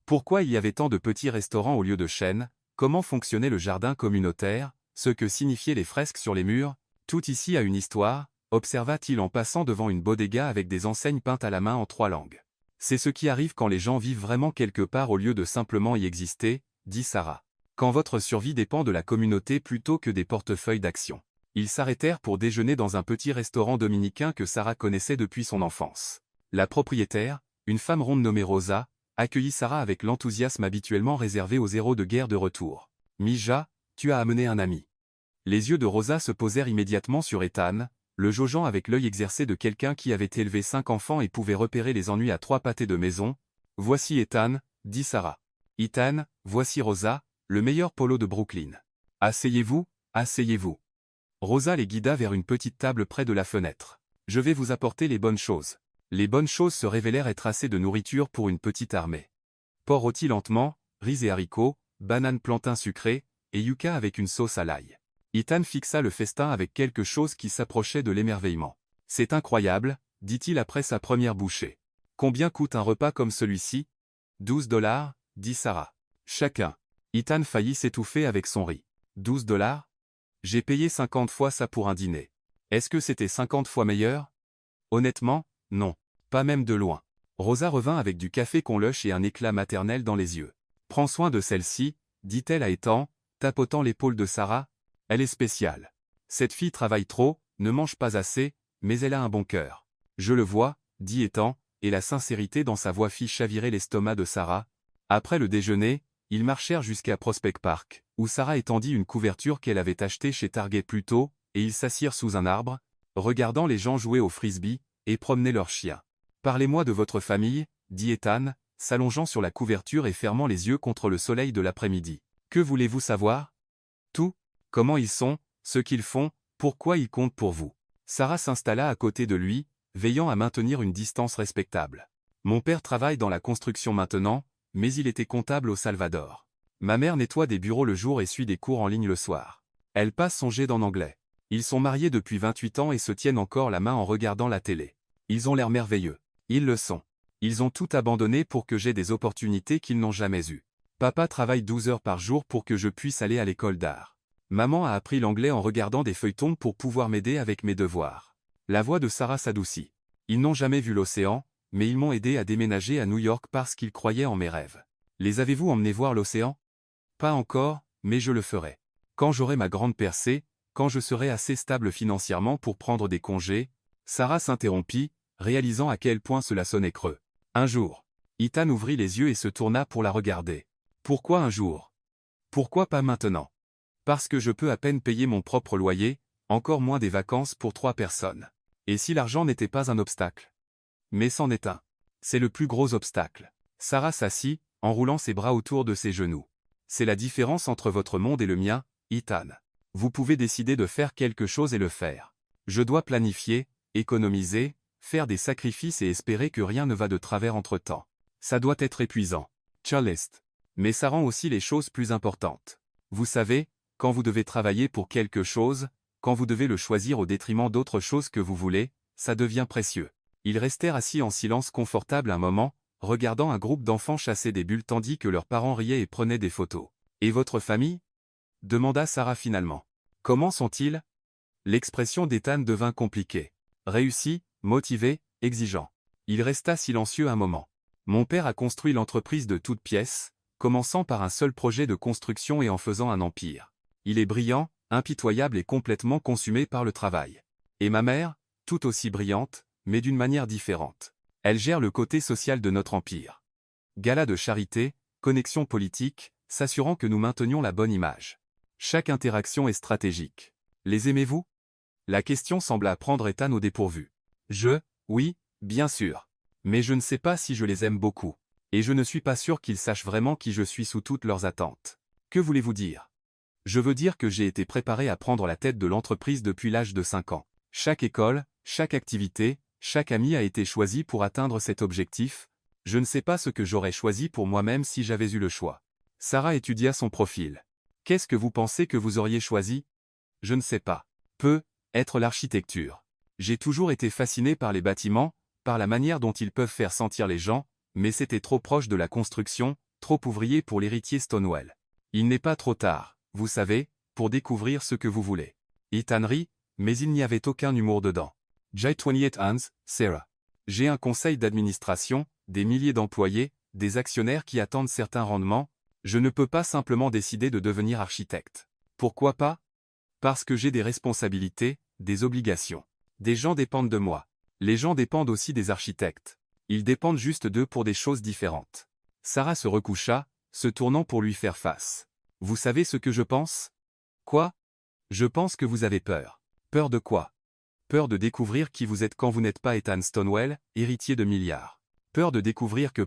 Speaker 1: Pourquoi il y avait tant de petits restaurants au lieu de chaînes? Comment fonctionnait le jardin communautaire? Ce que signifiaient les fresques sur les murs? Tout ici a une histoire, observa-t-il en passant devant une bodega avec des enseignes peintes à la main en 3 langues. C'est ce qui arrive quand les gens vivent vraiment quelque part au lieu de simplement y exister, dit Sarah. Quand votre survie dépend de la communauté plutôt que des portefeuilles d'actions. Ils s'arrêtèrent pour déjeuner dans un petit restaurant dominicain que Sarah connaissait depuis son enfance. La propriétaire, une femme ronde nommée Rosa, accueillit Sarah avec l'enthousiasme habituellement réservé aux héros de guerre de retour. « Mija, tu as amené un ami. » Les yeux de Rosa se posèrent immédiatement sur Ethan, le jaugeant avec l'œil exercé de quelqu'un qui avait élevé 5 enfants et pouvait repérer les ennuis à 3 pâtés de maison. « Voici Ethan, dit Sarah. Ethan, voici Rosa, le meilleur polo de Brooklyn. Asseyez-vous, asseyez-vous. » Rosa les guida vers une petite table près de la fenêtre. « Je vais vous apporter les bonnes choses. » Les bonnes choses se révélèrent être assez de nourriture pour une petite armée. Porc rôti lentement, riz et haricots, bananes plantains sucrés, et yucca avec une sauce à l'ail. Ethan fixa le festin avec quelque chose qui s'approchait de l'émerveillement. « C'est incroyable, dit-il après sa première bouchée. Combien coûte un repas comme celui-ci? 12 $, dit Sarah. Chacun. Ethan faillit s'étouffer avec son riz. 12 $? J'ai payé 50 fois ça pour un dîner. Est-ce que c'était 50 fois meilleur? Honnêtement, non. Pas même de loin. Rosa revint avec du café qu'on luche et un éclat maternel dans les yeux. Prends soin de celle-ci, dit-elle à Ethan, tapotant l'épaule de Sarah. Elle est spéciale. Cette fille travaille trop, ne mange pas assez, mais elle a un bon cœur. Je le vois, dit Ethan, et la sincérité dans sa voix fit chavirer l'estomac de Sarah. Après le déjeuner, ils marchèrent jusqu'à Prospect Park, où Sarah étendit une couverture qu'elle avait achetée chez Target plus tôt, et ils s'assirent sous un arbre, regardant les gens jouer au frisbee, et promener leurs chiens. Parlez-moi de votre famille, dit Ethan, s'allongeant sur la couverture et fermant les yeux contre le soleil de l'après-midi. Que voulez-vous savoir? Tout. Comment ils sont, ce qu'ils font, pourquoi ils comptent pour vous. Sarah s'installa à côté de lui, veillant à maintenir une distance respectable. Mon père travaille dans la construction maintenant, mais il était comptable au Salvador. Ma mère nettoie des bureaux le jour et suit des cours en ligne le soir. Elle passe son jet d'en anglais. Ils sont mariés depuis 28 ans et se tiennent encore la main en regardant la télé. Ils ont l'air merveilleux. Ils le sont. Ils ont tout abandonné pour que j'aie des opportunités qu'ils n'ont jamais eues. Papa travaille 12 heures par jour pour que je puisse aller à l'école d'art. Maman a appris l'anglais en regardant des feuilletons pour pouvoir m'aider avec mes devoirs. La voix de Sarah s'adoucit. Ils n'ont jamais vu l'océan, mais ils m'ont aidé à déménager à New York parce qu'ils croyaient en mes rêves. Les avez-vous emmenés voir l'océan? Pas encore, mais je le ferai. Quand j'aurai ma grande percée, quand je serai assez stable financièrement pour prendre des congés, Sarah s'interrompit, réalisant à quel point cela sonnait creux. Un jour. Ethan ouvrit les yeux et se tourna pour la regarder. Pourquoi un jour? Pourquoi pas maintenant? Parce que je peux à peine payer mon propre loyer, encore moins des vacances pour 3 personnes. Et si l'argent n'était pas un obstacle? Mais c'en est un. C'est le plus gros obstacle. Sarah s'assit, en roulant ses bras autour de ses genoux. C'est la différence entre votre monde et le mien, Ethan. Vous pouvez décider de faire quelque chose et le faire. Je dois planifier, économiser, faire des sacrifices et espérer que rien ne va de travers entre-temps. Ça doit être épuisant. Checklist. Mais ça rend aussi les choses plus importantes. Vous savez, quand vous devez travailler pour quelque chose, quand vous devez le choisir au détriment d'autre chose que vous voulez, ça devient précieux. Ils restèrent assis en silence confortable un moment, regardant un groupe d'enfants chasser des bulles tandis que leurs parents riaient et prenaient des photos. « Et votre famille » demanda Sarah finalement. « Comment sont-ils » L'expression d'Ethan devint compliquée. Réussi, motivé, exigeant. Il resta silencieux un moment. « Mon père a construit l'entreprise de toutes pièces, commençant par un seul projet de construction et en faisant un empire. Il est brillant, impitoyable et complètement consumé par le travail. Et ma mère, tout aussi brillante, mais d'une manière différente. Elle gère le côté social de notre empire. Gala de charité, connexion politique, s'assurant que nous maintenions la bonne image. Chaque interaction est stratégique. Les aimez-vous? La question sembla prendre Ethan au dépourvu. Oui, bien sûr. Mais je ne sais pas si je les aime beaucoup. Et je ne suis pas sûr qu'ils sachent vraiment qui je suis sous toutes leurs attentes. Que voulez-vous dire? Je veux dire que j'ai été préparé à prendre la tête de l'entreprise depuis l'âge de 5 ans. Chaque école, chaque activité, chaque ami a été choisi pour atteindre cet objectif. Je ne sais pas ce que j'aurais choisi pour moi-même si j'avais eu le choix. Sarah étudia son profil. Qu'est-ce que vous pensez que vous auriez choisi? Je ne sais pas. Être l'architecture. J'ai toujours été fasciné par les bâtiments, par la manière dont ils peuvent faire sentir les gens, mais c'était trop proche de la construction, trop ouvrier pour l'héritier Stonewall. Il n'est pas trop tard, vous savez, pour découvrir ce que vous voulez. Ethan rit, mais il n'y avait aucun humour dedans. J'ai 28 ans, Sarah. J'ai un conseil d'administration, des milliers d'employés, des actionnaires qui attendent certains rendements. Je ne peux pas simplement décider de devenir architecte. Pourquoi pas? Parce que j'ai des responsabilités, des obligations. Des gens dépendent de moi. Les gens dépendent aussi des architectes. Ils dépendent juste d'eux pour des choses différentes. Sarah se recoucha, se tournant pour lui faire face. Vous savez ce que je pense? Quoi? Je pense que vous avez peur. Peur de quoi? Peur de découvrir qui vous êtes quand vous n'êtes pas Ethan Stonewall, héritier de milliards. Peur de découvrir que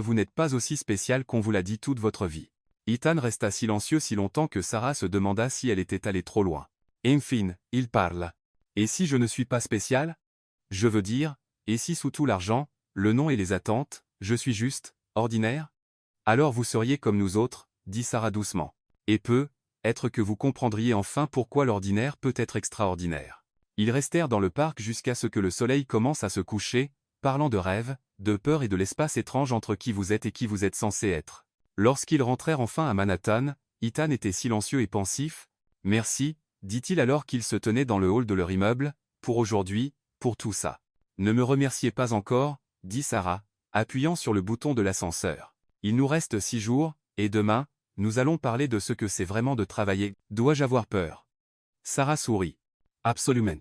Speaker 1: vous n'êtes pas aussi spécial qu'on vous l'a dit toute votre vie. Ethan resta silencieux si longtemps que Sarah se demanda si elle était allée trop loin. Enfin, il parle. Et si je ne suis pas spécial? Je veux dire, et si sous tout l'argent, le nom et les attentes, je suis juste, ordinaire? Alors vous seriez comme nous autres, dit Sarah doucement. Et être que vous comprendriez enfin pourquoi l'ordinaire peut être extraordinaire. Ils restèrent dans le parc jusqu'à ce que le soleil commence à se coucher, parlant de rêves, de peur et de l'espace étrange entre qui vous êtes et qui vous êtes censé être. Lorsqu'ils rentrèrent enfin à Manhattan, Ethan était silencieux et pensif. « Merci, dit-il alors qu'il se tenait dans le hall de leur immeuble, pour aujourd'hui, pour tout ça. Ne me remerciez pas encore, dit Sarah, appuyant sur le bouton de l'ascenseur. Il nous reste 6 jours, et demain, nous allons parler de ce que c'est vraiment de travailler. Dois-je avoir peur? Sarah sourit. Absolument.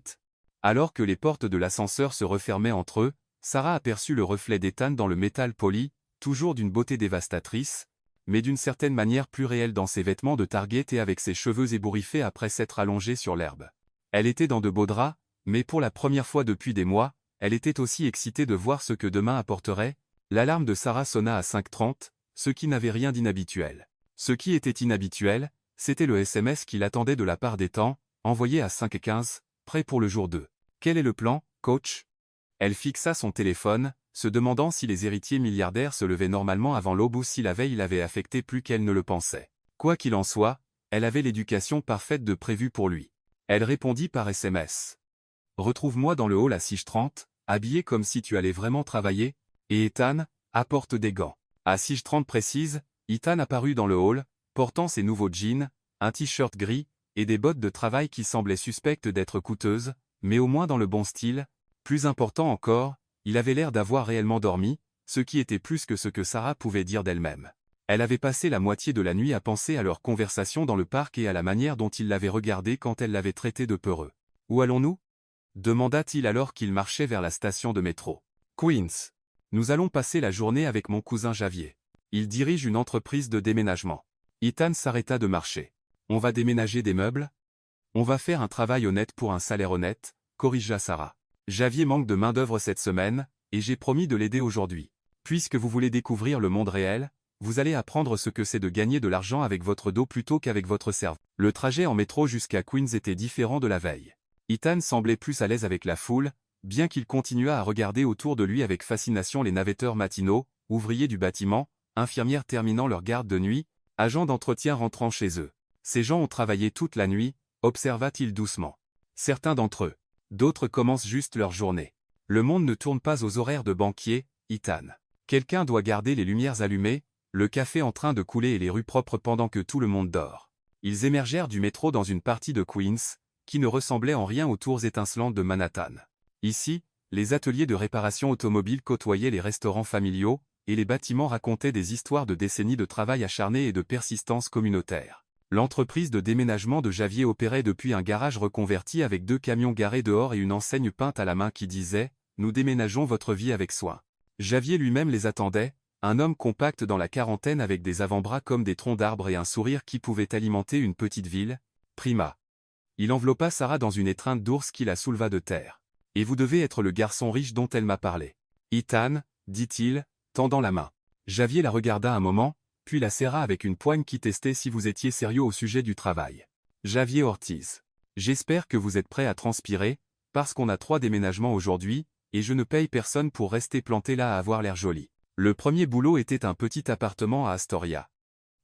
Speaker 1: Alors que les portes de l'ascenseur se refermaient entre eux, Sarah aperçut le reflet d'Ethan dans le métal poli, toujours d'une beauté dévastatrice, mais d'une certaine manière plus réelle dans ses vêtements de Target et avec ses cheveux ébouriffés après s'être allongée sur l'herbe. Elle était dans de beaux draps, mais pour la première fois depuis des mois, elle était aussi excitée de voir ce que demain apporterait. L'alarme de Sarah sonna à 5h30, ce qui n'avait rien d'inhabituel. Ce qui était inhabituel, c'était le SMS qu'il attendait de la part d'Ethan, envoyé à 5h15, prêt pour le jour 2. Quel est le plan, coach? Elle fixa son téléphone, se demandant si les héritiers milliardaires se levaient normalement avant l'aube ou si la veille l'avait affecté plus qu'elle ne le pensait. Quoi qu'il en soit, elle avait l'éducation parfaite de prévu pour lui. Elle répondit par SMS. Retrouve-moi dans le hall à 6h30, habillé comme si tu allais vraiment travailler, et Ethan, apporte des gants. À 6h30 précise, Ethan apparut dans le hall, portant ses nouveaux jeans, un t-shirt gris, et des bottes de travail qui semblaient suspectes d'être coûteuses, mais au moins dans le bon style. Plus important encore, il avait l'air d'avoir réellement dormi, ce qui était plus que ce que Sarah pouvait dire d'elle-même. Elle avait passé la moitié de la nuit à penser à leur conversation dans le parc et à la manière dont il l'avait regardé quand elle l'avait traité de peureux. « Où allons-nous » demanda-t-il alors qu'il marchait vers la station de métro. « Queens. Nous allons passer la journée avec mon cousin Javier. Il dirige une entreprise de déménagement. » Ethan s'arrêta de marcher. « On va déménager des meubles ? On va faire un travail honnête pour un salaire honnête, corrigea Sarah. Javier manque de main-d'œuvre cette semaine, et j'ai promis de l'aider aujourd'hui. Puisque vous voulez découvrir le monde réel, vous allez apprendre ce que c'est de gagner de l'argent avec votre dos plutôt qu'avec votre cerveau. » Le trajet en métro jusqu'à Queens était différent de la veille. Ethan semblait plus à l'aise avec la foule, bien qu'il continuât à regarder autour de lui avec fascination les navetteurs matinaux, ouvriers du bâtiment, infirmières terminant leur garde de nuit, agents d'entretien rentrant chez eux. Ces gens ont travaillé toute la nuit, observa-t-il doucement. Certains d'entre eux. D'autres commencent juste leur journée. Le monde ne tourne pas aux horaires de banquier, Ethan. Quelqu'un doit garder les lumières allumées, le café en train de couler et les rues propres pendant que tout le monde dort. Ils émergèrent du métro dans une partie de Queens, qui ne ressemblait en rien aux tours étincelantes de Manhattan. Ici, les ateliers de réparation automobile côtoyaient les restaurants familiaux, et les bâtiments racontaient des histoires de décennies de travail acharné et de persistance communautaire. L'entreprise de déménagement de Javier opérait depuis un garage reconverti avec 2 camions garés dehors et une enseigne peinte à la main qui disait « Nous déménageons votre vie avec soin ». Javier lui-même les attendait, un homme compact dans la quarantaine avec des avant-bras comme des troncs d'arbres et un sourire qui pouvait alimenter une petite ville, Prima. Il enveloppa Sarah dans une étreinte d'ours qui la souleva de terre. « Et vous devez être le garçon riche dont elle m'a parlé. » Ethan, dit-il, tendant la main. Javier la regarda un moment, puis la serra avec une poigne qui testait si vous étiez sérieux au sujet du travail. Javier Ortiz. J'espère que vous êtes prêt à transpirer, parce qu'on a 3 déménagements aujourd'hui, et je ne paye personne pour rester planté là à avoir l'air joli. Le premier boulot était un petit appartement à Astoria.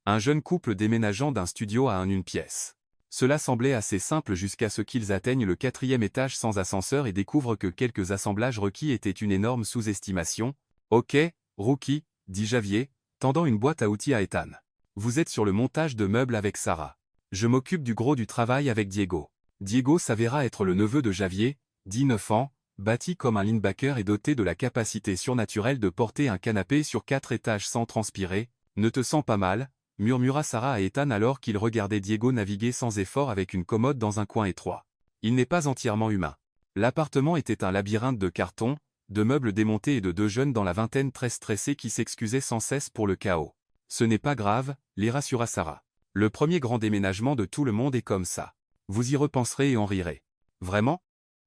Speaker 1: Un jeune couple déménageant d'un studio à une pièce. Cela semblait assez simple jusqu'à ce qu'ils atteignent le 4e étage sans ascenseur et découvrent que quelques assemblages requis étaient une énorme sous-estimation. « Ok, rookie, dit Javier, tendant une boîte à outils à Ethan. Vous êtes sur le montage de meubles avec Sarah. Je m'occupe du gros du travail avec Diego. » Diego s'avéra être le neveu de Javier, 19 ans, bâti comme un linebacker et doté de la capacité surnaturelle de porter un canapé sur 4 étages sans transpirer. « Ne te sens pas mal ?» murmura Sarah à Ethan alors qu'il regardait Diego naviguer sans effort avec une commode dans un coin étroit. Il n'est pas entièrement humain. L'appartement était un labyrinthe de cartons, de meubles démontés et de 2 jeunes dans la vingtaine très stressés qui s'excusaient sans cesse pour le chaos. Ce n'est pas grave, les rassura Sarah. Le premier grand déménagement de tout le monde est comme ça. Vous y repenserez et en rirez. Vraiment ?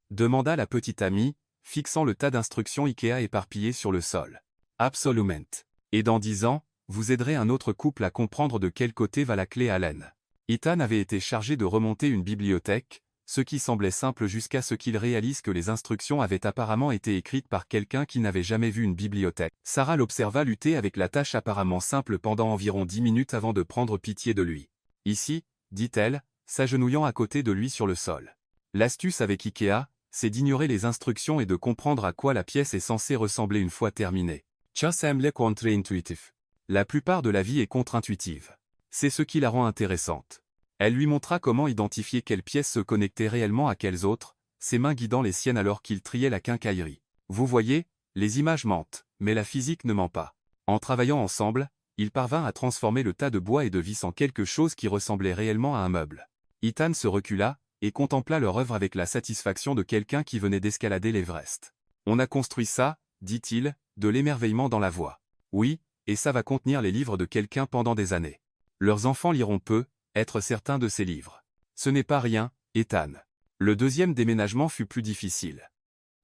Speaker 1: Demanda la petite amie, fixant le tas d'instructions Ikea éparpillées sur le sol. Absolument. Et dans 10 ans, vous aiderez un autre couple à comprendre de quel côté va la clé Allen. Ethan avait été chargé de remonter une bibliothèque, ce qui semblait simple jusqu'à ce qu'il réalise que les instructions avaient apparemment été écrites par quelqu'un qui n'avait jamais vu une bibliothèque. Sarah l'observa lutter avec la tâche apparemment simple pendant environ 10 minutes avant de prendre pitié de lui. « Ici, » dit-elle, s'agenouillant à côté de lui sur le sol. L'astuce avec Ikea, c'est d'ignorer les instructions et de comprendre à quoi la pièce est censée ressembler une fois terminée. Ça semble contre-intuitif. La plupart de la vie est contre-intuitive. C'est ce qui la rend intéressante. Elle lui montra comment identifier quelles pièces se connectaient réellement à quelles autres, ses mains guidant les siennes alors qu'il triait la quincaillerie. Vous voyez, les images mentent, mais la physique ne ment pas. En travaillant ensemble, il parvint à transformer le tas de bois et de vis en quelque chose qui ressemblait réellement à un meuble. Ethan se recula, et contempla leur œuvre avec la satisfaction de quelqu'un qui venait d'escalader l'Everest. On a construit ça, dit-il, de l'émerveillement dans la voix. Oui, et ça va contenir les livres de quelqu'un pendant des années. Leurs enfants liront peu, être certains de ces livres. Ce n'est pas rien, Ethan. Le deuxième déménagement fut plus difficile.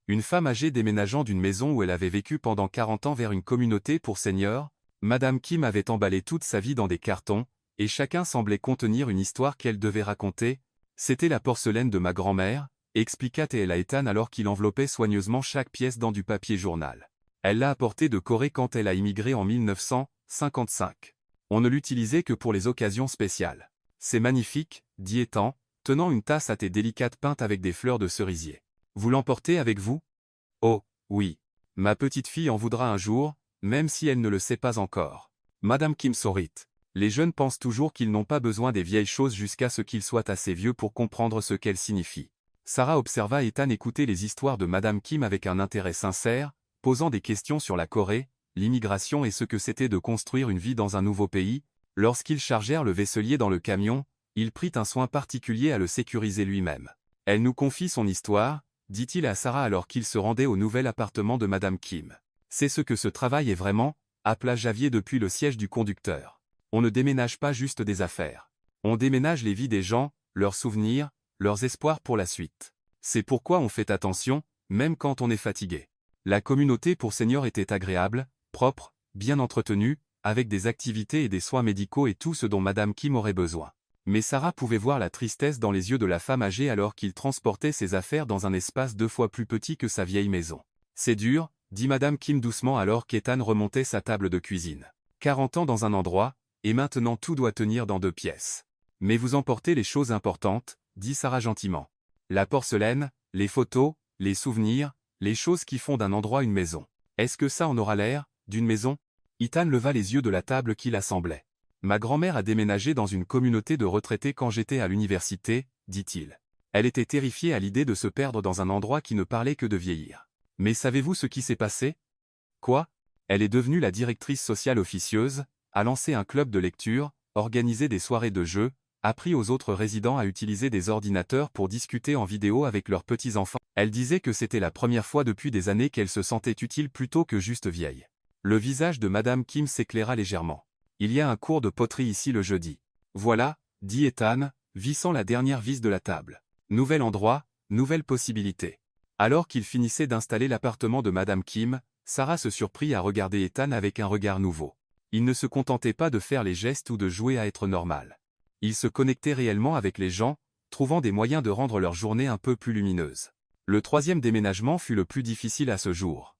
Speaker 1: Une femme âgée déménageant d'une maison où elle avait vécu pendant 40 ans vers une communauté pour seniors, Madame Kim avait emballé toute sa vie dans des cartons, et chacun semblait contenir une histoire qu'elle devait raconter. C'était la porcelaine de ma grand-mère, expliqua-t-elle à Ethan alors qu'il enveloppait soigneusement chaque pièce dans du papier journal. Elle l'a apportée de Corée quand elle a immigré en 1955. On ne l'utilisait que pour les occasions spéciales. C'est magnifique, dit Ethan, tenant une tasse à thé délicate peinte avec des fleurs de cerisier. Vous l'emportez avec vous? Oh, oui. Ma petite fille en voudra un jour, même si elle ne le sait pas encore. Madame Kim sourit. Les jeunes pensent toujours qu'ils n'ont pas besoin des vieilles choses jusqu'à ce qu'ils soient assez vieux pour comprendre ce qu'elles signifient. Sarah observa Ethan écouter les histoires de Madame Kim avec un intérêt sincère, posant des questions sur la Corée, l'immigration et ce que c'était de construire une vie dans un nouveau pays. Lorsqu'ils chargèrent le vaisselier dans le camion, il prit un soin particulier à le sécuriser lui-même. Elle nous confie son histoire, dit-il à Sarah alors qu'il se rendait au nouvel appartement de Madame Kim. C'est ce que ce travail est vraiment, appela Javier depuis le siège du conducteur. On ne déménage pas juste des affaires. On déménage les vies des gens, leurs souvenirs, leurs espoirs pour la suite. C'est pourquoi on fait attention, même quand on est fatigué. La communauté pour seniors était agréable, propre, bien entretenue, avec des activités et des soins médicaux et tout ce dont Madame Kim aurait besoin. Mais Sarah pouvait voir la tristesse dans les yeux de la femme âgée alors qu'il transportait ses affaires dans un espace 2 fois plus petit que sa vieille maison. C'est dur, dit Madame Kim doucement alors qu'Ethan remontait sa table de cuisine. 40 ans dans un endroit, et maintenant tout doit tenir dans 2 pièces. Mais vous emportez les choses importantes, dit Sarah gentiment. La porcelaine, les photos, les souvenirs, les choses qui font d'un endroit une maison. Est-ce que ça en aura l'air, d'une maison? Ethan leva les yeux de la table qui l'assemblait. Ma grand-mère a déménagé dans une communauté de retraités quand j'étais à l'université, dit-il. Elle était terrifiée à l'idée de se perdre dans un endroit qui ne parlait que de vieillir. Mais savez-vous ce qui s'est passé? Quoi? Elle est devenue la directrice sociale officieuse, a lancé un club de lecture, organisé des soirées de jeux, appris aux autres résidents à utiliser des ordinateurs pour discuter en vidéo avec leurs petits-enfants. Elle disait que c'était la première fois depuis des années qu'elle se sentait utile plutôt que juste vieille. Le visage de Madame Kim s'éclaira légèrement. Il y a un cours de poterie ici le jeudi. Voilà, dit Ethan, vissant la dernière vis de la table. Nouvel endroit, nouvelle possibilité. Alors qu'il finissait d'installer l'appartement de Madame Kim, Sarah se surprit à regarder Ethan avec un regard nouveau. Il ne se contentait pas de faire les gestes ou de jouer à être normal. Il se connectait réellement avec les gens, trouvant des moyens de rendre leur journée un peu plus lumineuse. Le 3e déménagement fut le plus difficile à ce jour.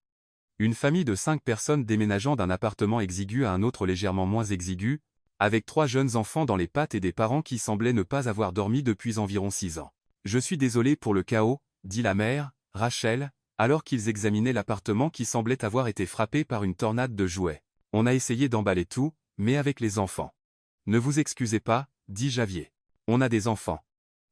Speaker 1: Une famille de 5 personnes déménageant d'un appartement exigu à un autre légèrement moins exigu, avec 3 jeunes enfants dans les pattes et des parents qui semblaient ne pas avoir dormi depuis environ 6 ans. « Je suis désolé pour le chaos », dit la mère, Rachel, alors qu'ils examinaient l'appartement qui semblait avoir été frappé par une tornade de jouets. « On a essayé d'emballer tout, mais avec les enfants. »« Ne vous excusez pas, » dit Javier. « On a des enfants.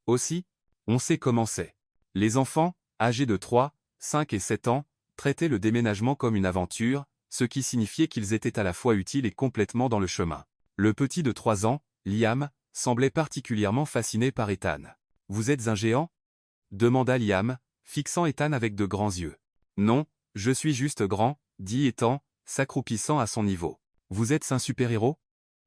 Speaker 1: Aussi, on sait comment c'est. » Les enfants, âgés de 3, 5 et 7 ans, traitaient le déménagement comme une aventure, ce qui signifiait qu'ils étaient à la fois utiles et complètement dans le chemin. Le petit de 3 ans, Liam, semblait particulièrement fasciné par Ethan. « Vous êtes un géant ?» demanda Liam, fixant Ethan avec de grands yeux. « Non, je suis juste grand, » dit Ethan, s'accroupissant à son niveau. « Vous êtes un super-héros ?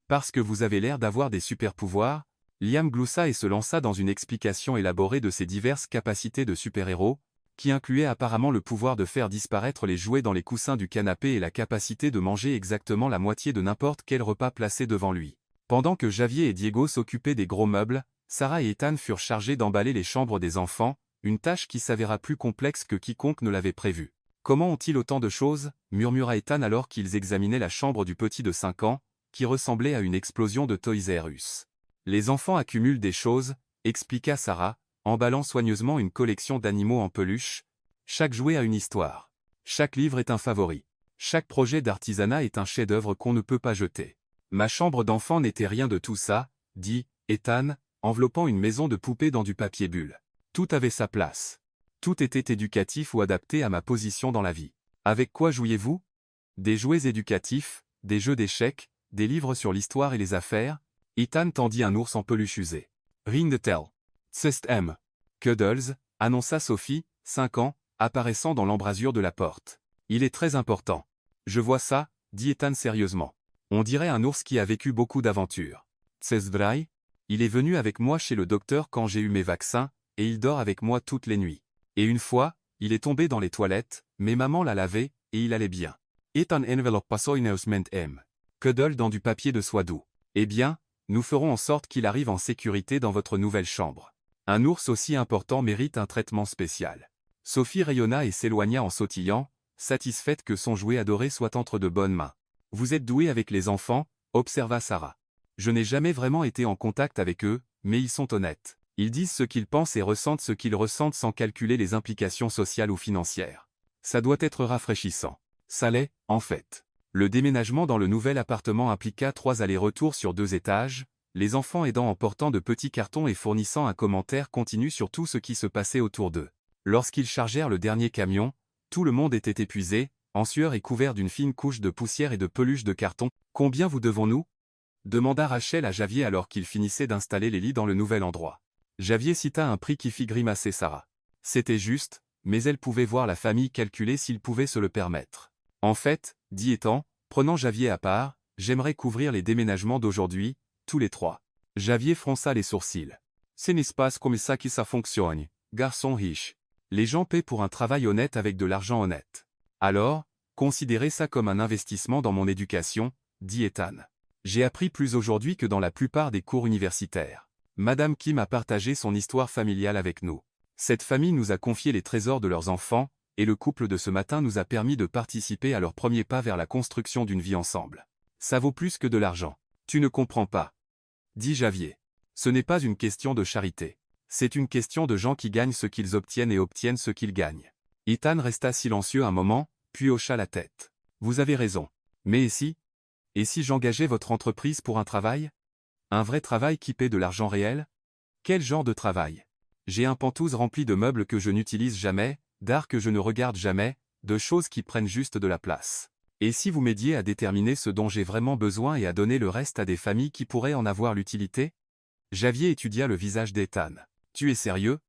Speaker 1: Parce que vous avez l'air d'avoir des super-pouvoirs ?» Liam gloussa et se lança dans une explication élaborée de ses diverses capacités de super-héros, qui incluait apparemment le pouvoir de faire disparaître les jouets dans les coussins du canapé et la capacité de manger exactement la moitié de n'importe quel repas placé devant lui. Pendant que Javier et Diego s'occupaient des gros meubles, Sarah et Ethan furent chargés d'emballer les chambres des enfants, une tâche qui s'avéra plus complexe que quiconque ne l'avait prévu. « Comment ont-ils autant de choses ?» murmura Ethan alors qu'ils examinaient la chambre du petit de 5 ans, qui ressemblait à une explosion de Toys R Us. « Les enfants accumulent des choses, » expliqua Sarah, emballant soigneusement une collection d'animaux en peluche. Chaque jouet a une histoire. Chaque livre est un favori. Chaque projet d'artisanat est un chef-d'œuvre qu'on ne peut pas jeter. Ma chambre d'enfant n'était rien de tout ça, dit Ethan, enveloppant une maison de poupées dans du papier bulle. Tout avait sa place. Tout était éducatif ou adapté à ma position dans la vie. Avec quoi jouiez-vous? Des jouets éducatifs, des jeux d'échecs, des livres sur l'histoire et les affaires. Ethan tendit un ours en peluche usé. Ring the tell. System. Cuddles, annonça Sophie, 5 ans, apparaissant dans l'embrasure de la porte. Il est très important. Je vois ça, dit Ethan sérieusement. On dirait un ours qui a vécu beaucoup d'aventures. C'est vrai? Il est venu avec moi chez le docteur quand j'ai eu mes vaccins, et il dort avec moi toutes les nuits. Et une fois, il est tombé dans les toilettes, mais maman l'a lavé, et il allait bien. Ethan enveloppe passement M. Cuddle dans du papier de soie doux. Eh bien, nous ferons en sorte qu'il arrive en sécurité dans votre nouvelle chambre. Un ours aussi important mérite un traitement spécial. Sophie rayonna et s'éloigna en sautillant, satisfaite que son jouet adoré soit entre de bonnes mains. Vous êtes doué avec les enfants, observa Sarah. Je n'ai jamais vraiment été en contact avec eux, mais ils sont honnêtes. Ils disent ce qu'ils pensent et ressentent ce qu'ils ressentent sans calculer les implications sociales ou financières. Ça doit être rafraîchissant. Ça l'est, en fait. Le déménagement dans le nouvel appartement impliqua 3 allers-retours sur 2 étages, les enfants aidant en portant de petits cartons et fournissant un commentaire continu sur tout ce qui se passait autour d'eux. Lorsqu'ils chargèrent le dernier camion, tout le monde était épuisé, en sueur et couvert d'une fine couche de poussière et de peluche de carton. « Combien vous devons-nous » demanda Rachel à Javier alors qu'il finissait d'installer les lits dans le nouvel endroit. Javier cita un prix qui fit grimacer Sarah. C'était juste, mais elle pouvait voir la famille calculer s'ils pouvaient se le permettre. En fait, dit Ethan, prenant Javier à part, j'aimerais couvrir les déménagements d'aujourd'hui, tous les 3. Javier fronça les sourcils. Ce n'est pas comme ça que ça fonctionne, garçon riche. Les gens paient pour un travail honnête avec de l'argent honnête. Alors, considérez ça comme un investissement dans mon éducation, dit Ethan. J'ai appris plus aujourd'hui que dans la plupart des cours universitaires. Madame Kim a partagé son histoire familiale avec nous. Cette famille nous a confié les trésors de leurs enfants, et le couple de ce matin nous a permis de participer à leur premier pas vers la construction d'une vie ensemble. Ça vaut plus que de l'argent. Tu ne comprends pas, dit Javier. Ce n'est pas une question de charité. C'est une question de gens qui gagnent ce qu'ils obtiennent et obtiennent ce qu'ils gagnent. Ethan resta silencieux un moment, puis hocha la tête. Vous avez raison. Mais et si? Et si j'engageais votre entreprise pour un travail? Un vrai travail qui paie de l'argent réel? Quel genre de travail? J'ai un pantouse rempli de meubles que je n'utilise jamais, d'art que je ne regarde jamais, de choses qui prennent juste de la place. Et si vous m'aidiez à déterminer ce dont j'ai vraiment besoin et à donner le reste à des familles qui pourraient en avoir l'utilité? Javier étudia le visage d'Ethan. Tu es sérieux?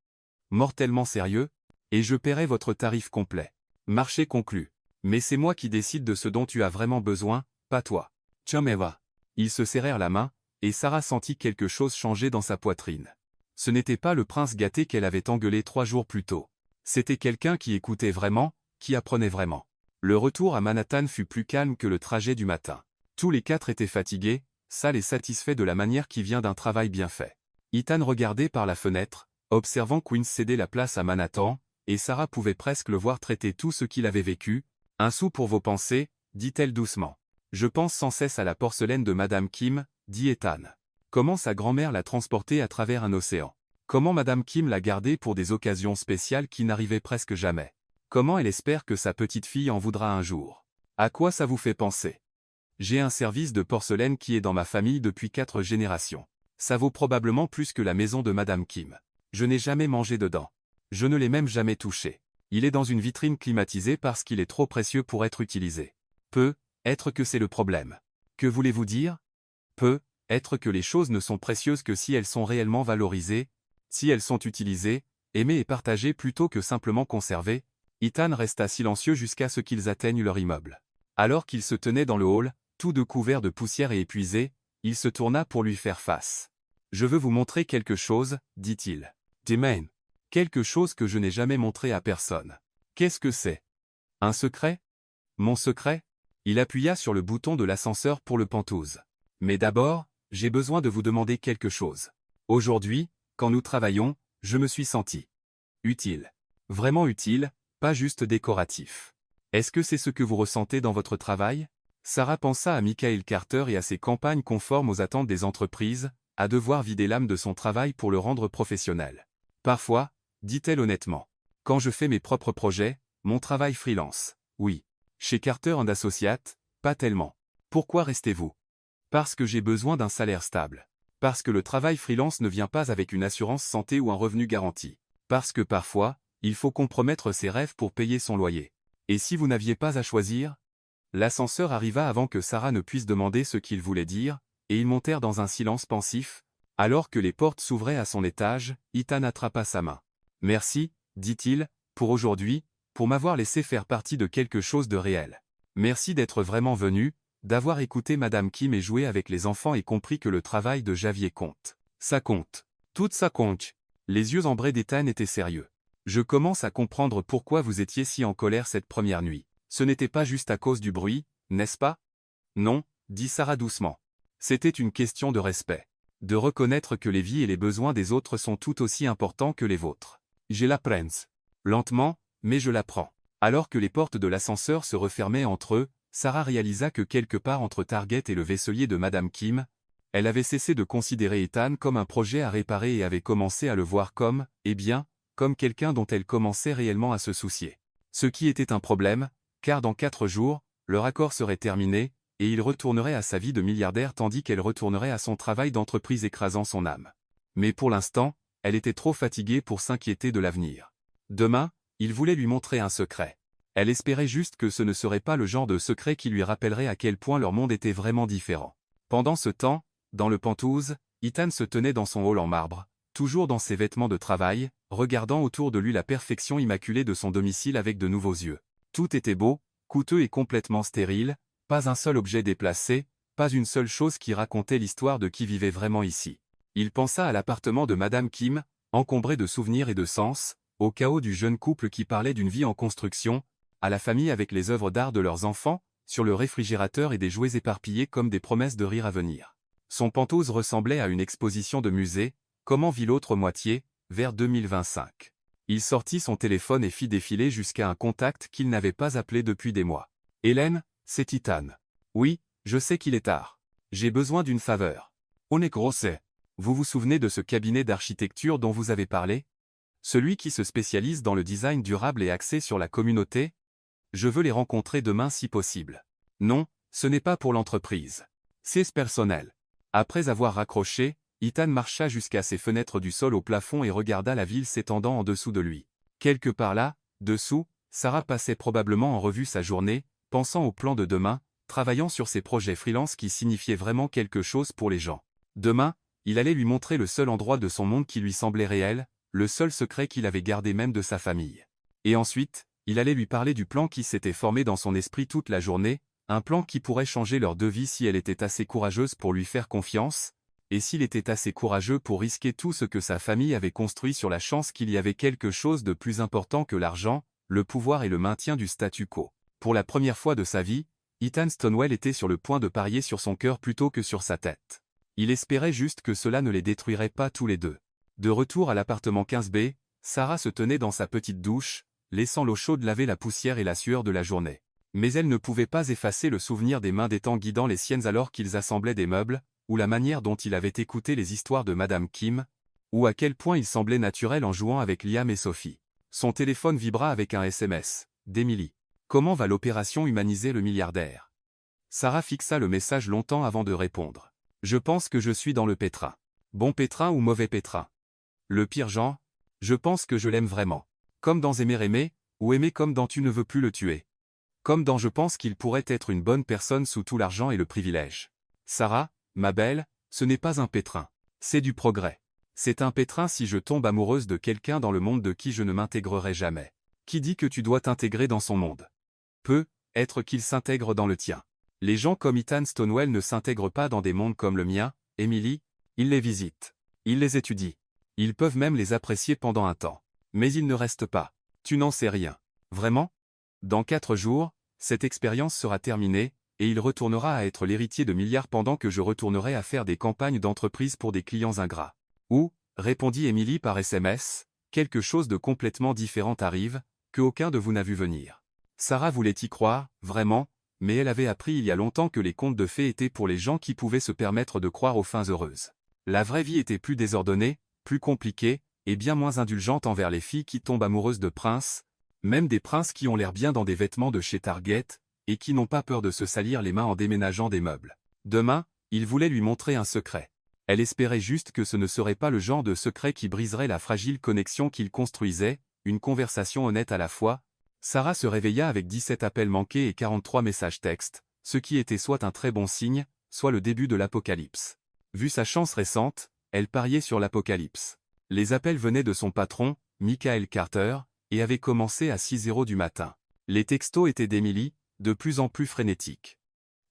Speaker 1: Mortellement sérieux? Et je paierai votre tarif complet. Marché conclu. Mais c'est moi qui décide de ce dont tu as vraiment besoin, pas toi. Tiens mais va. Ils se serrèrent la main, et Sarah sentit quelque chose changer dans sa poitrine. Ce n'était pas le prince gâté qu'elle avait engueulé 3 jours plus tôt. C'était quelqu'un qui écoutait vraiment, qui apprenait vraiment. Le retour à Manhattan fut plus calme que le trajet du matin. Tous les 4 étaient fatigués, sales et satisfaits de la manière qui vient d'un travail bien fait. Ethan regardait par la fenêtre, observant Quinn céder la place à Manhattan, et Sarah pouvait presque le voir traiter tout ce qu'il avait vécu. Un sou pour vos pensées, dit-elle doucement. Je pense sans cesse à la porcelaine de Madame Kim, dit Ethan. Comment sa grand-mère l'a transportée à travers un océan. Comment Madame Kim l'a gardée pour des occasions spéciales qui n'arrivaient presque jamais. Comment elle espère que sa petite-fille en voudra un jour. À quoi ça vous fait penser? J'ai un service de porcelaine qui est dans ma famille depuis 4 générations. Ça vaut probablement plus que la maison de Madame Kim. Je n'ai jamais mangé dedans. Je ne l'ai même jamais touché. Il est dans une vitrine climatisée parce qu'il est trop précieux pour être utilisé. Peut-être que c'est le problème. Que voulez-vous dire? Peut-être que les choses ne sont précieuses que si elles sont réellement valorisées, si elles sont utilisées, aimées et partagées plutôt que simplement conservées. Ethan resta silencieux jusqu'à ce qu'ils atteignent leur immeuble. Alors qu'il se tenait dans le hall, tout de couvert de poussière et épuisé, il se tourna pour lui faire face. « Je veux vous montrer quelque chose, dit-il. Demain. Quelque chose que je n'ai jamais montré à personne. Qu'est-ce que c'est? Un secret? Mon secret? » Il appuya sur le bouton de l'ascenseur pour le pantouse. « Mais d'abord, j'ai besoin de vous demander quelque chose. Aujourd'hui, quand nous travaillons, je me suis senti utile. Vraiment utile, pas juste décoratif. Est-ce que c'est ce que vous ressentez dans votre travail? » Sarah pensa à Michael Carter et à ses campagnes conformes aux attentes des entreprises, à devoir vider l'âme de son travail pour le rendre professionnel. Parfois, dit-elle honnêtement. Quand je fais mes propres projets, mon travail freelance, oui. Chez Carter & Associates, pas tellement. Pourquoi restez-vous? Parce que j'ai besoin d'un salaire stable. Parce que le travail freelance ne vient pas avec une assurance santé ou un revenu garanti. Parce que parfois, il faut compromettre ses rêves pour payer son loyer. Et si vous n'aviez pas à choisir? L'ascenseur arriva avant que Sarah ne puisse demander ce qu'il voulait dire, et ils montèrent dans un silence pensif. Alors que les portes s'ouvraient à son étage, Ethan attrapa sa main. « Merci, dit-il, pour aujourd'hui, pour m'avoir laissé faire partie de quelque chose de réel. Merci d'être vraiment venu, d'avoir écouté Madame Kim et joué avec les enfants et compris que le travail de Javier compte. Ça compte. Tout ça compte. » Les yeux ambrés d'Ethan étaient sérieux. « Je commence à comprendre pourquoi vous étiez si en colère cette première nuit. Ce n'était pas juste à cause du bruit, n'est-ce pas? » Non, dit Sarah doucement. C'était une question de respect. De reconnaître que les vies et les besoins des autres sont tout aussi importants que les vôtres. Je l'apprends. Lentement, mais je l'apprends. Alors que les portes de l'ascenseur se refermaient entre eux, Sarah réalisa que quelque part entre Target et le vaisselier de Madame Kim, Elle avait cessé de considérer Ethan comme un projet à réparer et avait commencé à le voir comme, eh bien, comme quelqu'un dont elle commençait réellement à se soucier. Ce qui était un problème, car dans 4 jours, leur accord serait terminé, et il retournerait à sa vie de milliardaire tandis qu'elle retournerait à son travail d'entreprise écrasant son âme. Mais pour l'instant, elle était trop fatiguée pour s'inquiéter de l'avenir. Demain, il voulait lui montrer un secret. Elle espérait juste que ce ne serait pas le genre de secret qui lui rappellerait à quel point leur monde était vraiment différent. Pendant ce temps, dans le Penthouse, Ethan se tenait dans son hall en marbre, toujours dans ses vêtements de travail, regardant autour de lui la perfection immaculée de son domicile avec de nouveaux yeux. Tout était beau, coûteux et complètement stérile, pas un seul objet déplacé, pas une seule chose qui racontait l'histoire de qui vivait vraiment ici. Il pensa à l'appartement de Madame Kim, encombré de souvenirs et de sens, au chaos du jeune couple qui parlait d'une vie en construction, à la famille avec les œuvres d'art de leurs enfants, sur le réfrigérateur et des jouets éparpillés comme des promesses de rire à venir. Son Penthouse ressemblait à une exposition de musée, comment vit l'autre moitié, vers 2025. Il sortit son téléphone et fit défiler jusqu'à un contact qu'il n'avait pas appelé depuis des mois. « Hélène, c'est Ethan. Oui, je sais qu'il est tard. J'ai besoin d'une faveur. On est grossé. Vous vous souvenez de ce cabinet d'architecture dont vous avez parlé? Celui qui se spécialise dans le design durable et axé sur la communauté? Je veux les rencontrer demain si possible. Non, ce n'est pas pour l'entreprise. C'est personnel. » Après avoir raccroché, Ethan marcha jusqu'à ses fenêtres du sol au plafond et regarda la ville s'étendant en dessous de lui. Quelque part là, dessous, Sarah passait probablement en revue sa journée, pensant au plan de demain, travaillant sur ses projets freelance qui signifiaient vraiment quelque chose pour les gens. Demain, il allait lui montrer le seul endroit de son monde qui lui semblait réel, le seul secret qu'il avait gardé même de sa famille. Et ensuite, il allait lui parler du plan qui s'était formé dans son esprit toute la journée, un plan qui pourrait changer leur vie si elle était assez courageuse pour lui faire confiance, et s'il était assez courageux pour risquer tout ce que sa famille avait construit sur la chance qu'il y avait quelque chose de plus important que l'argent, le pouvoir et le maintien du statu quo. Pour la première fois de sa vie, Ethan Stonewall était sur le point de parier sur son cœur plutôt que sur sa tête. Il espérait juste que cela ne les détruirait pas tous les deux. De retour à l'appartement 15B, Sarah se tenait dans sa petite douche, laissant l'eau chaude laver la poussière et la sueur de la journée. Mais elle ne pouvait pas effacer le souvenir des mains d'Ethan guidant les siennes alors qu'ils assemblaient des meubles, ou la manière dont il avait écouté les histoires de Madame Kim, ou à quel point il semblait naturel en jouant avec Liam et Sophie. Son téléphone vibra avec un SMS, d'Emily. Comment va l'opération humaniser le milliardaire? Sarah fixa le message longtemps avant de répondre. Je pense que je suis dans le pétrin. Bon pétrin ou mauvais pétrin? Le pire genre? Je pense que je l'aime vraiment. Comme dans Aimer, ou aimer comme dans Tu ne veux plus le tuer. Comme dans Je pense qu'il pourrait être une bonne personne sous tout l'argent et le privilège. Sarah, ma belle, ce n'est pas un pétrin. C'est du progrès. C'est un pétrin si je tombe amoureuse de quelqu'un dans le monde de qui je ne m'intégrerai jamais. Qui dit que tu dois t'intégrer dans son monde? Peut-être qu'il s'intègre dans le tien. Les gens comme Ethan Stonewall ne s'intègrent pas dans des mondes comme le mien, Emily. Ils les visitent. Ils les étudient. Ils peuvent même les apprécier pendant un temps. Mais ils ne restent pas. Tu n'en sais rien. Vraiment? Dans 4 jours, cette expérience sera terminée, et il retournera à être l'héritier de milliards pendant que je retournerai à faire des campagnes d'entreprise pour des clients ingrats. Ou, répondit Emily par SMS, quelque chose de complètement différent arrive, que aucun de vous n'a vu venir. Sarah voulait y croire, vraiment, mais elle avait appris il y a longtemps que les contes de fées étaient pour les gens qui pouvaient se permettre de croire aux fins heureuses. La vraie vie était plus désordonnée, plus compliquée, et bien moins indulgente envers les filles qui tombent amoureuses de princes, même des princes qui ont l'air bien dans des vêtements de chez Target, et qui n'ont pas peur de se salir les mains en déménageant des meubles. Demain, il voulait lui montrer un secret. Elle espérait juste que ce ne serait pas le genre de secret qui briserait la fragile connexion qu'ils construisaient, une conversation honnête à la fois. Sarah se réveilla avec 17 appels manqués et 43 messages textes, ce qui était soit un très bon signe, soit le début de l'apocalypse. Vu sa chance récente, elle pariait sur l'apocalypse. Les appels venaient de son patron, Michael Carter, et avaient commencé à 6h du matin. Les textos étaient d'Emily, de plus en plus frénétiques.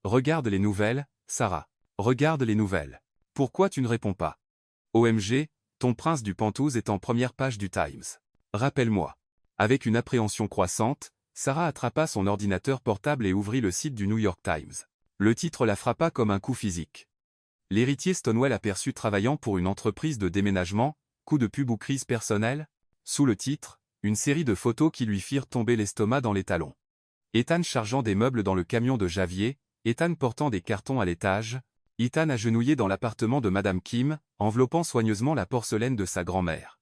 Speaker 1: Regarde les nouvelles, Sarah. Regarde les nouvelles. Pourquoi tu ne réponds pas? OMG, ton prince du Penthouse est en première page du Times. Rappelle-moi. Avec une appréhension croissante, Sarah attrapa son ordinateur portable et ouvrit le site du New York Times. Le titre la frappa comme un coup physique. L'héritier Stonewall aperçu travaillant pour une entreprise de déménagement, coup de pub ou crise personnelle? Sous le titre, une série de photos qui lui firent tomber l'estomac dans les talons. Ethan chargeant des meubles dans le camion de Javier, Ethan portant des cartons à l'étage, Ethan agenouillé dans l'appartement de Madame Kim, enveloppant soigneusement la porcelaine de sa grand-mère.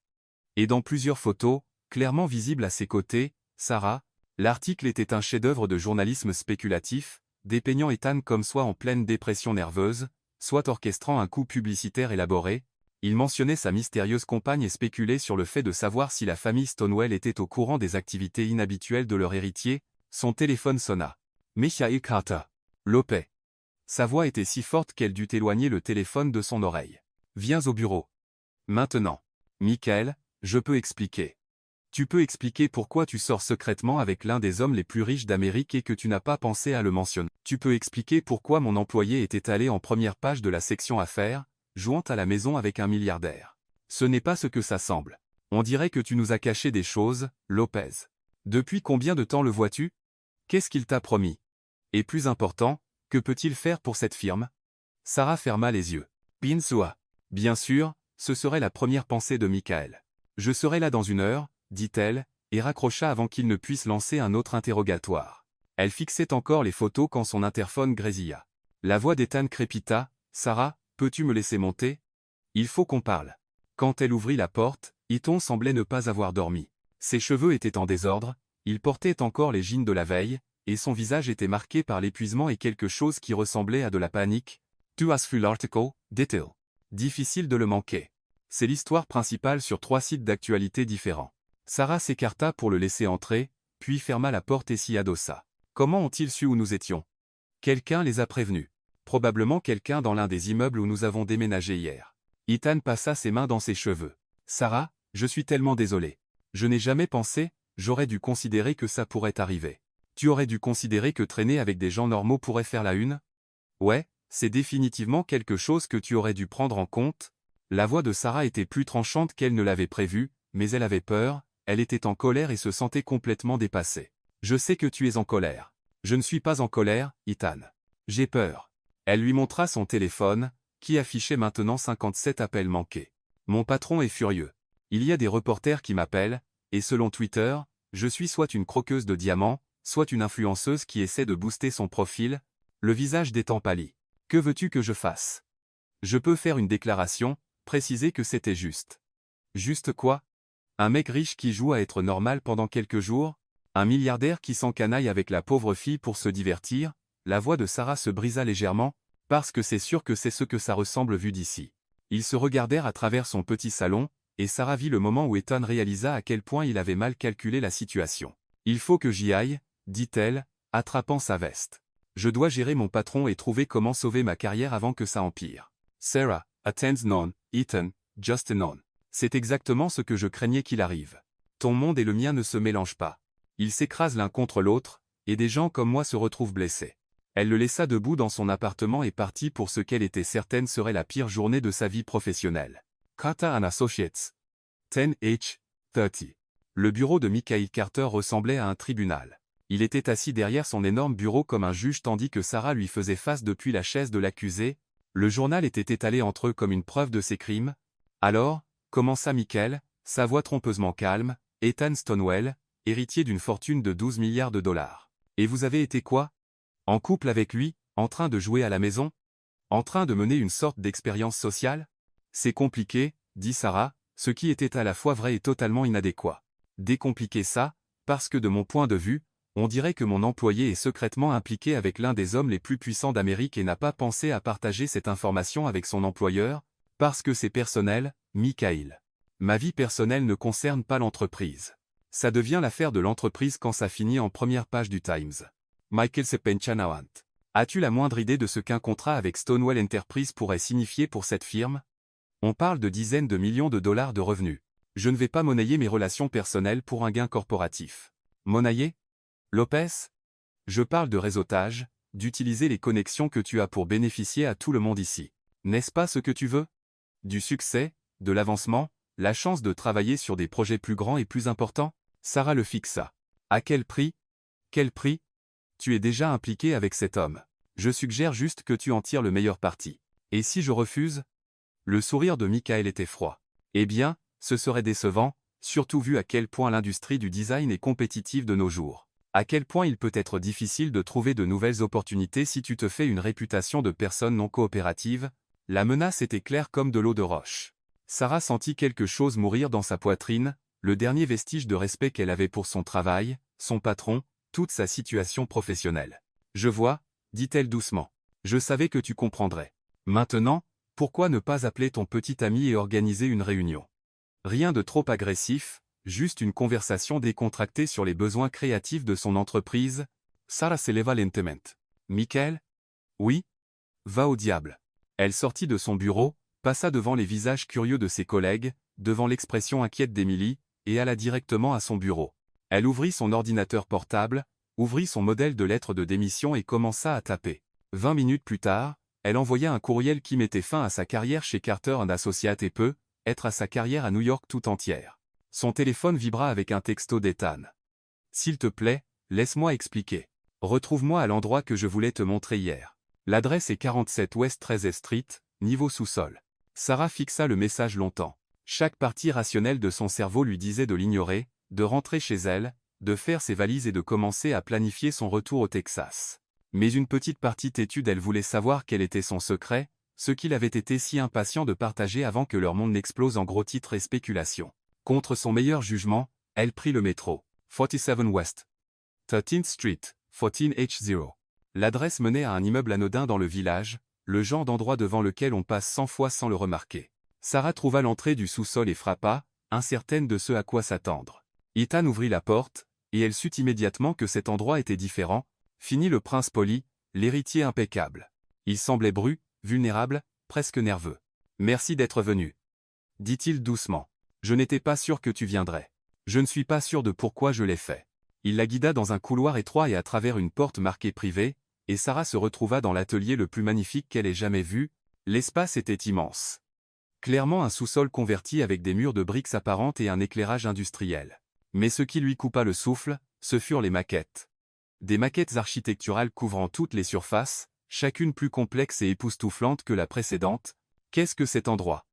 Speaker 1: Et dans plusieurs photos, clairement visibles à ses côtés, Sarah. L'article était un chef-d'œuvre de journalisme spéculatif, dépeignant Ethan comme soit en pleine dépression nerveuse, soit orchestrant un coup publicitaire élaboré. Il mentionnait sa mystérieuse compagne et spéculait sur le fait de savoir si la famille Stonewall était au courant des activités inhabituelles de leur héritier. Son téléphone sonna. Michael Carter. Lopez. Sa voix était si forte qu'elle dut éloigner le téléphone de son oreille. Viens au bureau. Maintenant. Michael, je peux expliquer. Tu peux expliquer pourquoi tu sors secrètement avec l'un des hommes les plus riches d'Amérique et que tu n'as pas pensé à le mentionner. Tu peux expliquer pourquoi mon employé était allé en première page de la section affaires, jouant à la maison avec un milliardaire. Ce n'est pas ce que ça semble. On dirait que tu nous as caché des choses, Lopez. Depuis combien de temps le vois-tu? Qu'est-ce qu'il t'a promis? Et plus important, que peut-il faire pour cette firme? Sarah ferma les yeux. Pinsua. Bien sûr, ce serait la première pensée de Michael. Je serai là dans 1 heure, dit-elle, et raccrocha avant qu'il ne puisse lancer un autre interrogatoire. Elle fixait encore les photos quand son interphone grésilla. La voix d'Ethan crépita. Sarah, peux-tu me laisser monter? Il faut qu'on parle. Quand elle ouvrit la porte, Ethan semblait ne pas avoir dormi. Ses cheveux étaient en désordre, il portait encore les jeans de la veille, et son visage était marqué par l'épuisement et quelque chose qui ressemblait à de la panique. Tu as vu l'article, dit-il. Difficile de le manquer. C'est l'histoire principale sur 3 sites d'actualité différents. Sarah s'écarta pour le laisser entrer, puis ferma la porte et s'y adossa. Comment ont-ils su où nous étions? Quelqu'un les a prévenus. Probablement quelqu'un dans l'un des immeubles où nous avons déménagé hier. Ethan passa ses mains dans ses cheveux. Sarah, je suis tellement désolé. Je n'ai jamais pensé, j'aurais dû considérer que ça pourrait arriver. Tu aurais dû considérer que traîner avec des gens normaux pourrait faire la une? Ouais, c'est définitivement quelque chose que tu aurais dû prendre en compte. La voix de Sarah était plus tranchante qu'elle ne l'avait prévu, mais elle avait peur, elle était en colère et se sentait complètement dépassée. Je sais que tu es en colère. Je ne suis pas en colère, Ethan. J'ai peur. Elle lui montra son téléphone, qui affichait maintenant 57 appels manqués. Mon patron est furieux. Il y a des reporters qui m'appellent, et selon Twitter, je suis soit une croqueuse de diamants, soit une influenceuse qui essaie de booster son profil, le visage d'Ethan pâlit. Que veux-tu que je fasse? Je peux faire une déclaration, préciser que c'était juste. Juste quoi? Un mec riche qui joue à être normal pendant quelques jours? Un milliardaire qui s'encanaille avec la pauvre fille pour se divertir? La voix de Sarah se brisa légèrement, parce que c'est sûr que c'est ce que ça ressemble vu d'ici. Ils se regardèrent à travers son petit salon, et Sarah vit le moment où Ethan réalisa à quel point il avait mal calculé la situation. Il faut que j'y aille, dit-elle, attrapant sa veste. Je dois gérer mon patron et trouver comment sauver ma carrière avant que ça empire. Sarah, attends non, Ethan, just non. C'est exactement ce que je craignais qu'il arrive. Ton monde et le mien ne se mélangent pas. Ils s'écrasent l'un contre l'autre, et des gens comme moi se retrouvent blessés. Elle le laissa debout dans son appartement et partit pour ce qu'elle était certaine serait la pire journée de sa vie professionnelle. Carter & Associates. 10H30. Le bureau de Michael Carter ressemblait à un tribunal. Il était assis derrière son énorme bureau comme un juge tandis que Sarah lui faisait face depuis la chaise de l'accusé. Le journal était étalé entre eux comme une preuve de ses crimes. Alors, commença Michael, sa voix trompeusement calme, Ethan Stonewall, héritier d'une fortune de 12 milliards de dollars. Et vous avez été quoi? En couple avec lui, en train de jouer à la maison? En train de mener une sorte d'expérience sociale? C'est compliqué, dit Sarah, ce qui était à la fois vrai et totalement inadéquat. Décompliquer ça, parce que de mon point de vue, on dirait que mon employé est secrètement impliqué avec l'un des hommes les plus puissants d'Amérique et n'a pas pensé à partager cette information avec son employeur, parce que c'est personnel, Michael. Ma vie personnelle ne concerne pas l'entreprise. Ça devient l'affaire de l'entreprise quand ça finit en première page du Times. Michael Sepenchanawant. As-tu la moindre idée de ce qu'un contrat avec Stonewall Enterprise pourrait signifier pour cette firme? On parle de dizaines de millions de dollars de revenus. Je ne vais pas monnayer mes relations personnelles pour un gain corporatif. Monnayer? Lopez? Je parle de réseautage, d'utiliser les connexions que tu as pour bénéficier à tout le monde ici. N'est-ce pas ce que tu veux? Du succès, de l'avancement, la chance de travailler sur des projets plus grands et plus importants? Sarah le fixa. À quel prix? Quel prix? Tu es déjà impliqué avec cet homme. Je suggère juste que tu en tires le meilleur parti. Et si je refuse? Le sourire de Michael était froid. Eh bien, ce serait décevant, surtout vu à quel point l'industrie du design est compétitive de nos jours. À quel point il peut être difficile de trouver de nouvelles opportunités si tu te fais une réputation de personne non coopérative. La menace était claire comme de l'eau de roche. Sarah sentit quelque chose mourir dans sa poitrine, le dernier vestige de respect qu'elle avait pour son travail, son patron, toute sa situation professionnelle. « Je vois, » dit-elle doucement. « Je savais que tu comprendrais. Maintenant, pourquoi ne pas appeler ton petit ami et organiser une réunion? Rien de trop agressif, juste une conversation décontractée sur les besoins créatifs de son entreprise. » Sarah s'éleva lentement. « Michael? Oui? Va au diable. » Elle sortit de son bureau, passa devant les visages curieux de ses collègues, devant l'expression inquiète d'Emily, et alla directement à son bureau. Elle ouvrit son ordinateur portable, ouvrit son modèle de lettre de démission et commença à taper. 20 minutes plus tard, elle envoya un courriel qui mettait fin à sa carrière chez Carter & Associates et peut être à sa carrière à New York tout entière. Son téléphone vibra avec un texto d'Ethan. « S'il te plaît, laisse-moi expliquer. Retrouve-moi à l'endroit que je voulais te montrer hier. L'adresse est 47 West 13th Street, niveau sous-sol. » Sarah fixa le message longtemps. Chaque partie rationnelle de son cerveau lui disait de l'ignorer, de rentrer chez elle, de faire ses valises et de commencer à planifier son retour au Texas. Mais une petite partie têtue d'elle voulait savoir quel était son secret, ce qu'il avait été si impatient de partager avant que leur monde n'explose en gros titres et spéculations. Contre son meilleur jugement, elle prit le métro. 47 West 13th Street, 14H0. L'adresse menait à un immeuble anodin dans le village, le genre d'endroit devant lequel on passe 100 fois sans le remarquer. Sarah trouva l'entrée du sous-sol et frappa, incertaine de ce à quoi s'attendre. Ethan ouvrit la porte, et elle sut immédiatement que cet endroit était différent. Fini le prince poli, l'héritier impeccable. Il semblait bru, vulnérable, presque nerveux. « Merci d'être venu. » dit-il doucement. « Je n'étais pas sûr que tu viendrais. Je ne suis pas sûr de pourquoi je l'ai fait. » Il la guida dans un couloir étroit et à travers une porte marquée privée, et Sarah se retrouva dans l'atelier le plus magnifique qu'elle ait jamais vu. L'espace était immense. Clairement un sous-sol converti avec des murs de briques apparentes et un éclairage industriel. Mais ce qui lui coupa le souffle, ce furent les maquettes. Des maquettes architecturales couvrant toutes les surfaces, chacune plus complexe et époustouflante que la précédente. « Qu'est-ce que cet endroit ?»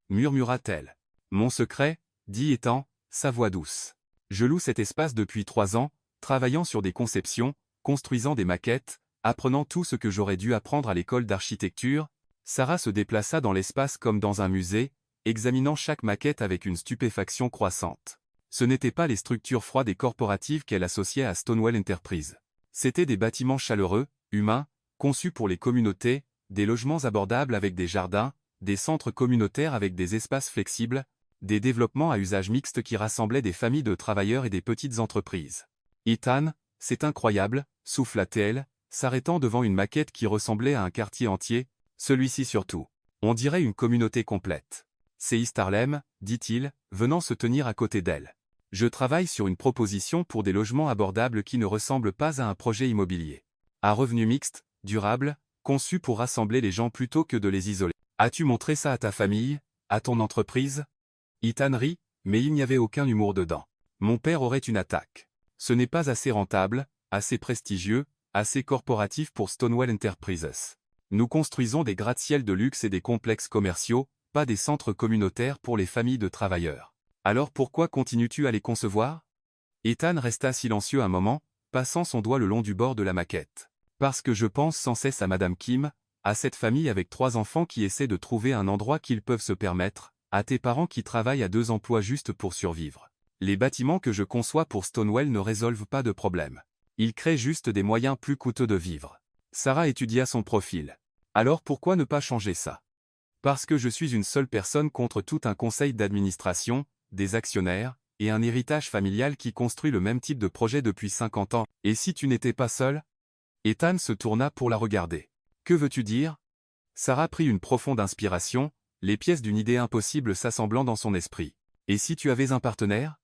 Speaker 1: murmura-t-elle. « Mon secret, » dit Ethan, sa voix douce. « Je loue cet espace depuis 3 ans, travaillant sur des conceptions, construisant des maquettes, apprenant tout ce que j'aurais dû apprendre à l'école d'architecture. » Sarah se déplaça dans l'espace comme dans un musée, examinant chaque maquette avec une stupéfaction croissante. Ce n'étaient pas les structures froides et corporatives qu'elle associait à Stonewall Enterprise. C'étaient des bâtiments chaleureux, humains, conçus pour les communautés, des logements abordables avec des jardins, des centres communautaires avec des espaces flexibles, des développements à usage mixte qui rassemblaient des familles de travailleurs et des petites entreprises. « Ethan, c'est incroyable », souffla-t-elle, s'arrêtant devant une maquette qui ressemblait à un quartier entier. Celui-ci surtout. On dirait une communauté complète. « C'est East Harlem, » dit-il, venant se tenir à côté d'elle. « Je travaille sur une proposition pour des logements abordables qui ne ressemblent pas à un projet immobilier. À revenu mixte, durable, conçu pour rassembler les gens plutôt que de les isoler. As-tu montré ça à ta famille, à ton entreprise ?» Ethan rit, mais il n'y avait aucun humour dedans. « Mon père aurait une attaque. Ce n'est pas assez rentable, assez prestigieux, assez corporatif pour Stonewall Enterprises. Nous construisons des gratte-ciel de luxe et des complexes commerciaux, pas des centres communautaires pour les familles de travailleurs. Alors pourquoi continues-tu à les concevoir ?» Ethan resta silencieux un moment, passant son doigt le long du bord de la maquette. « Parce que je pense sans cesse à Madame Kim, à cette famille avec 3 enfants qui essaie de trouver un endroit qu'ils peuvent se permettre, à tes parents qui travaillent à 2 emplois juste pour survivre. Les bâtiments que je conçois pour Stonewall ne résolvent pas de problème. Ils créent juste des moyens plus coûteux de vivre. » Sarah étudia son profil. « Alors pourquoi ne pas changer ça ? Parce que je suis une seule personne contre tout un conseil d'administration, des actionnaires, et un héritage familial qui construit le même type de projet depuis 50 ans. Et si tu n'étais pas seul ?» Ethan se tourna pour la regarder. « Que veux-tu dire ?» Sarah prit une profonde inspiration, les pièces d'une idée impossible s'assemblant dans son esprit. « Et si tu avais un partenaire ?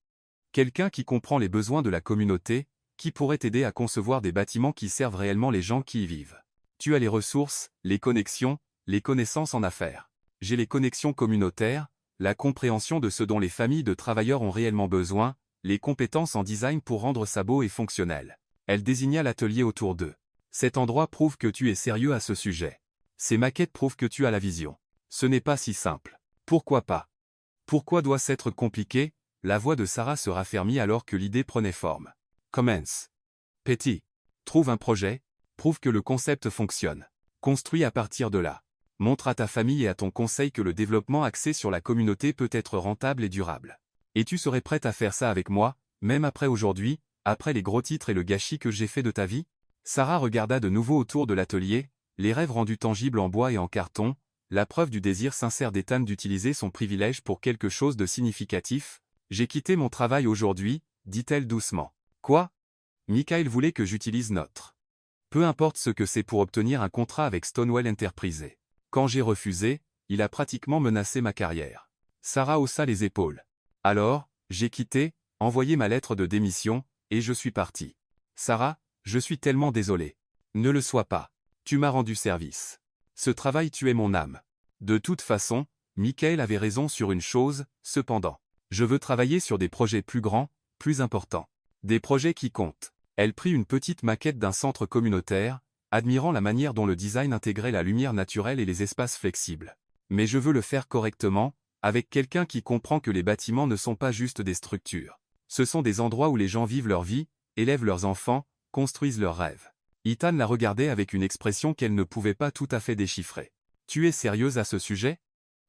Speaker 1: Quelqu'un qui comprend les besoins de la communauté, qui pourrait t'aider à concevoir des bâtiments qui servent réellement les gens qui y vivent. Tu as les ressources, les connexions, les connaissances en affaires. J'ai les connexions communautaires, la compréhension de ce dont les familles de travailleurs ont réellement besoin, les compétences en design pour rendre ça beau et fonctionnel. » Elle désigna l'atelier autour d'eux. « Cet endroit prouve que tu es sérieux à ce sujet. Ces maquettes prouvent que tu as la vision. Ce n'est pas si simple. Pourquoi pas ? Pourquoi doit-ce être compliqué ?» La voix de Sarah se raffermit alors que l'idée prenait forme. « Commence. » Petit. Trouve un projet, prouve que le concept fonctionne. Construis à partir de là. Montre à ta famille et à ton conseil que le développement axé sur la communauté peut être rentable et durable. Et tu serais prête à faire ça avec moi, même après aujourd'hui, après les gros titres et le gâchis que j'ai fait de ta vie? Sarah regarda de nouveau autour de l'atelier, les rêves rendus tangibles en bois et en carton, la preuve du désir sincère d'Ethan d'utiliser son privilège pour quelque chose de significatif. J'ai quitté mon travail aujourd'hui, dit-elle doucement. Quoi? Michael voulait que j'utilise notre. Peu importe ce que c'est pour obtenir un contrat avec Stonewall Enterprises. Quand j'ai refusé, il a pratiquement menacé ma carrière. Sarah haussa les épaules. Alors, j'ai quitté, envoyé ma lettre de démission, et je suis parti. Sarah, je suis tellement désolé. Ne le sois pas. Tu m'as rendu service. Ce travail tuait mon âme. De toute façon, Michael avait raison sur une chose, cependant. Je veux travailler sur des projets plus grands, plus importants. Des projets qui comptent. Elle prit une petite maquette d'un centre communautaire, admirant la manière dont le design intégrait la lumière naturelle et les espaces flexibles. Mais je veux le faire correctement, avec quelqu'un qui comprend que les bâtiments ne sont pas juste des structures. Ce sont des endroits où les gens vivent leur vie, élèvent leurs enfants, construisent leurs rêves. Ethan la regardait avec une expression qu'elle ne pouvait pas tout à fait déchiffrer. Tu es sérieuse à ce sujet?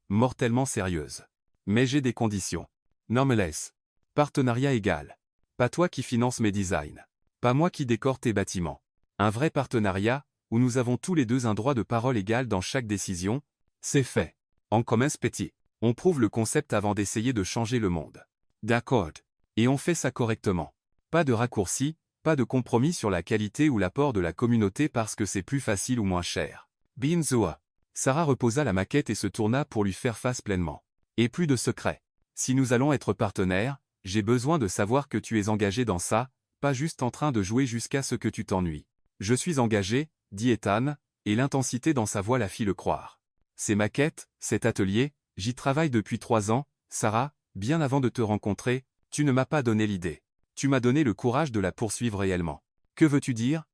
Speaker 1: Mortellement sérieuse. Mais j'ai des conditions. Non me laisse. Partenariat égal. Pas toi qui finance mes designs. Pas moi qui décore tes bâtiments. Un vrai partenariat, où nous avons tous les deux un droit de parole égal dans chaque décision, c'est fait. En commun petit. On prouve le concept avant d'essayer de changer le monde. D'accord. Et on fait ça correctement. Pas de raccourcis, pas de compromis sur la qualité ou l'apport de la communauté parce que c'est plus facile ou moins cher. Binzoa. Sarah reposa la maquette et se tourna pour lui faire face pleinement. Et plus de secrets. Si nous allons être partenaires, j'ai besoin de savoir que tu es engagé dans ça, pas juste en train de jouer jusqu'à ce que tu t'ennuies. Je suis engagé, dit Ethan, et l'intensité dans sa voix la fit le croire. Ces maquettes, cet atelier, j'y travaille depuis 3 ans, Sarah, bien avant de te rencontrer, tu ne m'as pas donné l'idée. Tu m'as donné le courage de la poursuivre réellement. Que veux-tu dire?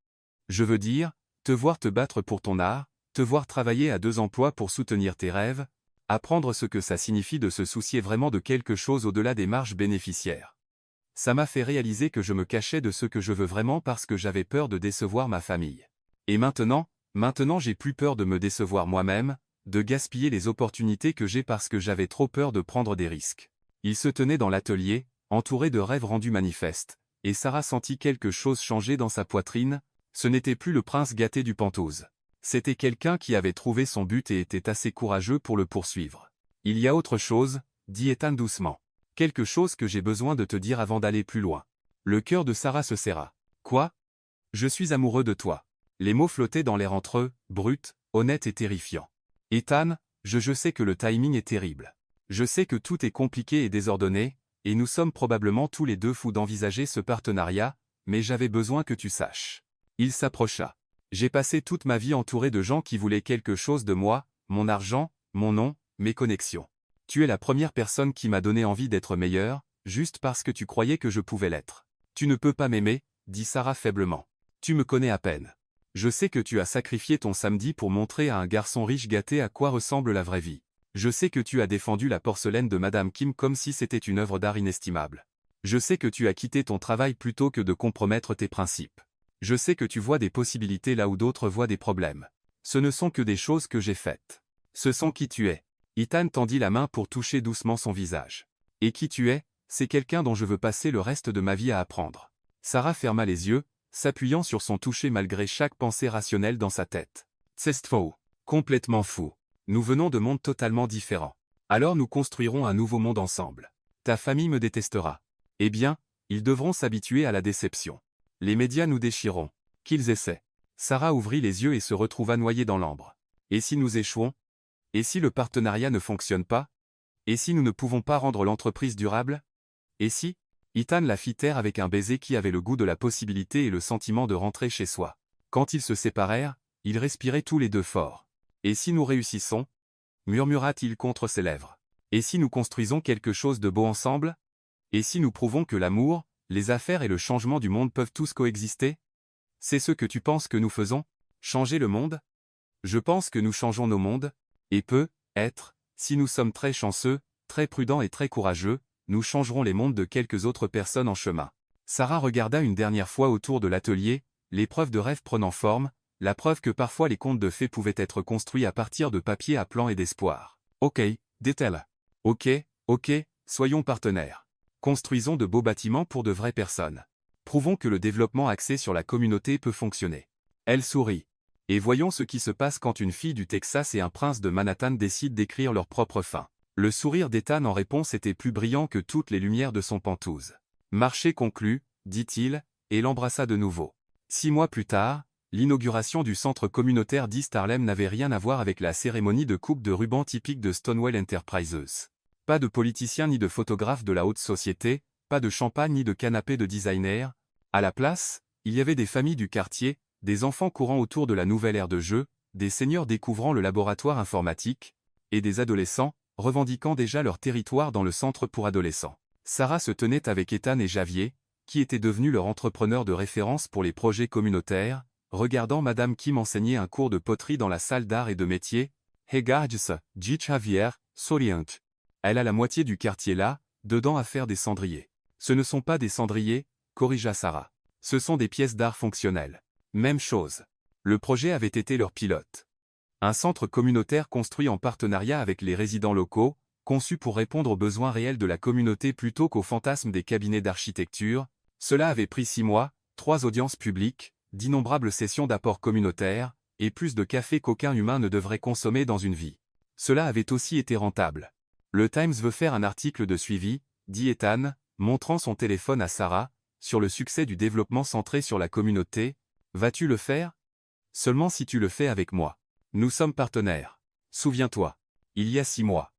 Speaker 1: Je veux dire, te voir te battre pour ton art, te voir travailler à 2 emplois pour soutenir tes rêves, apprendre ce que ça signifie de se soucier vraiment de quelque chose au-delà des marges bénéficiaires. Ça m'a fait réaliser que je me cachais de ce que je veux vraiment parce que j'avais peur de décevoir ma famille. Et maintenant j'ai plus peur de me décevoir moi-même, de gaspiller les opportunités que j'ai parce que j'avais trop peur de prendre des risques. Il se tenait dans l'atelier, entouré de rêves rendus manifestes, et Sarah sentit quelque chose changer dans sa poitrine. Ce n'était plus le prince gâté du Penthouse. C'était quelqu'un qui avait trouvé son but et était assez courageux pour le poursuivre. Il y a autre chose, dit Ethan doucement. Quelque chose que j'ai besoin de te dire avant d'aller plus loin. Le cœur de Sarah se serra. Quoi? Je suis amoureux de toi. Les mots flottaient dans l'air entre eux, bruts, honnêtes et terrifiants. Ethan, je sais que le timing est terrible. Je sais que tout est compliqué et désordonné, et nous sommes probablement tous les deux fous d'envisager ce partenariat, mais j'avais besoin que tu saches. Il s'approcha. J'ai passé toute ma vie entouré de gens qui voulaient quelque chose de moi, mon argent, mon nom, mes connexions. Tu es la première personne qui m'a donné envie d'être meilleur, juste parce que tu croyais que je pouvais l'être. Tu ne peux pas m'aimer, dit Sarah faiblement. Tu me connais à peine. Je sais que tu as sacrifié ton samedi pour montrer à un garçon riche gâté à quoi ressemble la vraie vie. Je sais que tu as défendu la porcelaine de Madame Kim comme si c'était une œuvre d'art inestimable. Je sais que tu as quitté ton travail plutôt que de compromettre tes principes. Je sais que tu vois des possibilités là où d'autres voient des problèmes. Ce ne sont que des choses que j'ai faites. Ce sont qui tu es. Ethan tendit la main pour toucher doucement son visage. Et qui tu es, c'est quelqu'un dont je veux passer le reste de ma vie à apprendre. Sarah ferma les yeux, s'appuyant sur son toucher malgré chaque pensée rationnelle dans sa tête. C'est faux. Complètement fou. Nous venons de mondes totalement différents. Alors nous construirons un nouveau monde ensemble. Ta famille me détestera. Eh bien, ils devront s'habituer à la déception. Les médias nous déchireront. Qu'ils essaient. Sarah ouvrit les yeux et se retrouva noyée dans l'ambre. Et si nous échouons? Et si le partenariat ne fonctionne pas? Et si nous ne pouvons pas rendre l'entreprise durable? Et si? Ethan la fit taire avec un baiser qui avait le goût de la possibilité et le sentiment de rentrer chez soi. Quand ils se séparèrent, ils respiraient tous les deux fort. Et si nous réussissons? Murmura-t-il contre ses lèvres. Et si nous construisons quelque chose de beau ensemble? Et si nous prouvons que l'amour, les affaires et le changement du monde peuvent tous coexister? C'est ce que tu penses que nous faisons? Changer le monde? Je pense que nous changeons nos mondes, et peut-être, si nous sommes très chanceux, très prudents et très courageux, nous changerons les mondes de quelques autres personnes en chemin. Sarah regarda une dernière fois autour de l'atelier, l'épreuve de rêve prenant forme, la preuve que parfois les contes de fées pouvaient être construits à partir de papier à plan et d'espoir. Ok, dit-elle. Ok, soyons partenaires. Construisons de beaux bâtiments pour de vraies personnes. Prouvons que le développement axé sur la communauté peut fonctionner. Elle sourit. Et voyons ce qui se passe quand une fille du Texas et un prince de Manhattan décident d'écrire leur propre fin. Le sourire d'Ethan en réponse était plus brillant que toutes les lumières de son pantouse. Marché conclu, dit-il, et l'embrassa de nouveau. 6 mois plus tard, l'inauguration du centre communautaire d'East Harlem n'avait rien à voir avec la cérémonie de coupe de ruban typique de Stonewall Enterprises. Pas de politiciens ni de photographes de la haute société, pas de champagne ni de canapé de designer. À la place, il y avait des familles du quartier, des enfants courant autour de la nouvelle aire de jeu, des seniors découvrant le laboratoire informatique, et des adolescents, revendiquant déjà leur territoire dans le centre pour adolescents. Sarah se tenait avec Ethan et Javier, qui était devenu leur entrepreneur de référence pour les projets communautaires, regardant Madame Kim enseigner un cours de poterie dans la salle d'art et de métier. Regarde ça, dit Javier, souriant. Elle a la moitié du quartier là, dedans à faire des cendriers. Ce ne sont pas des cendriers, corrigea Sarah. Ce sont des pièces d'art fonctionnelles. Même chose. Le projet avait été leur pilote. Un centre communautaire construit en partenariat avec les résidents locaux, conçu pour répondre aux besoins réels de la communauté plutôt qu'aux fantasmes des cabinets d'architecture. Cela avait pris 6 mois, 3 audiences publiques, d'innombrables sessions d'apport communautaire, et plus de café qu'aucun humain ne devrait consommer dans une vie. Cela avait aussi été rentable. Le Times veut faire un article de suivi, dit Ethan, montrant son téléphone à Sarah, sur le succès du développement centré sur la communauté. Vas-tu le faire? Seulement si tu le fais avec moi. Nous sommes partenaires. Souviens-toi. Il y a 6 mois.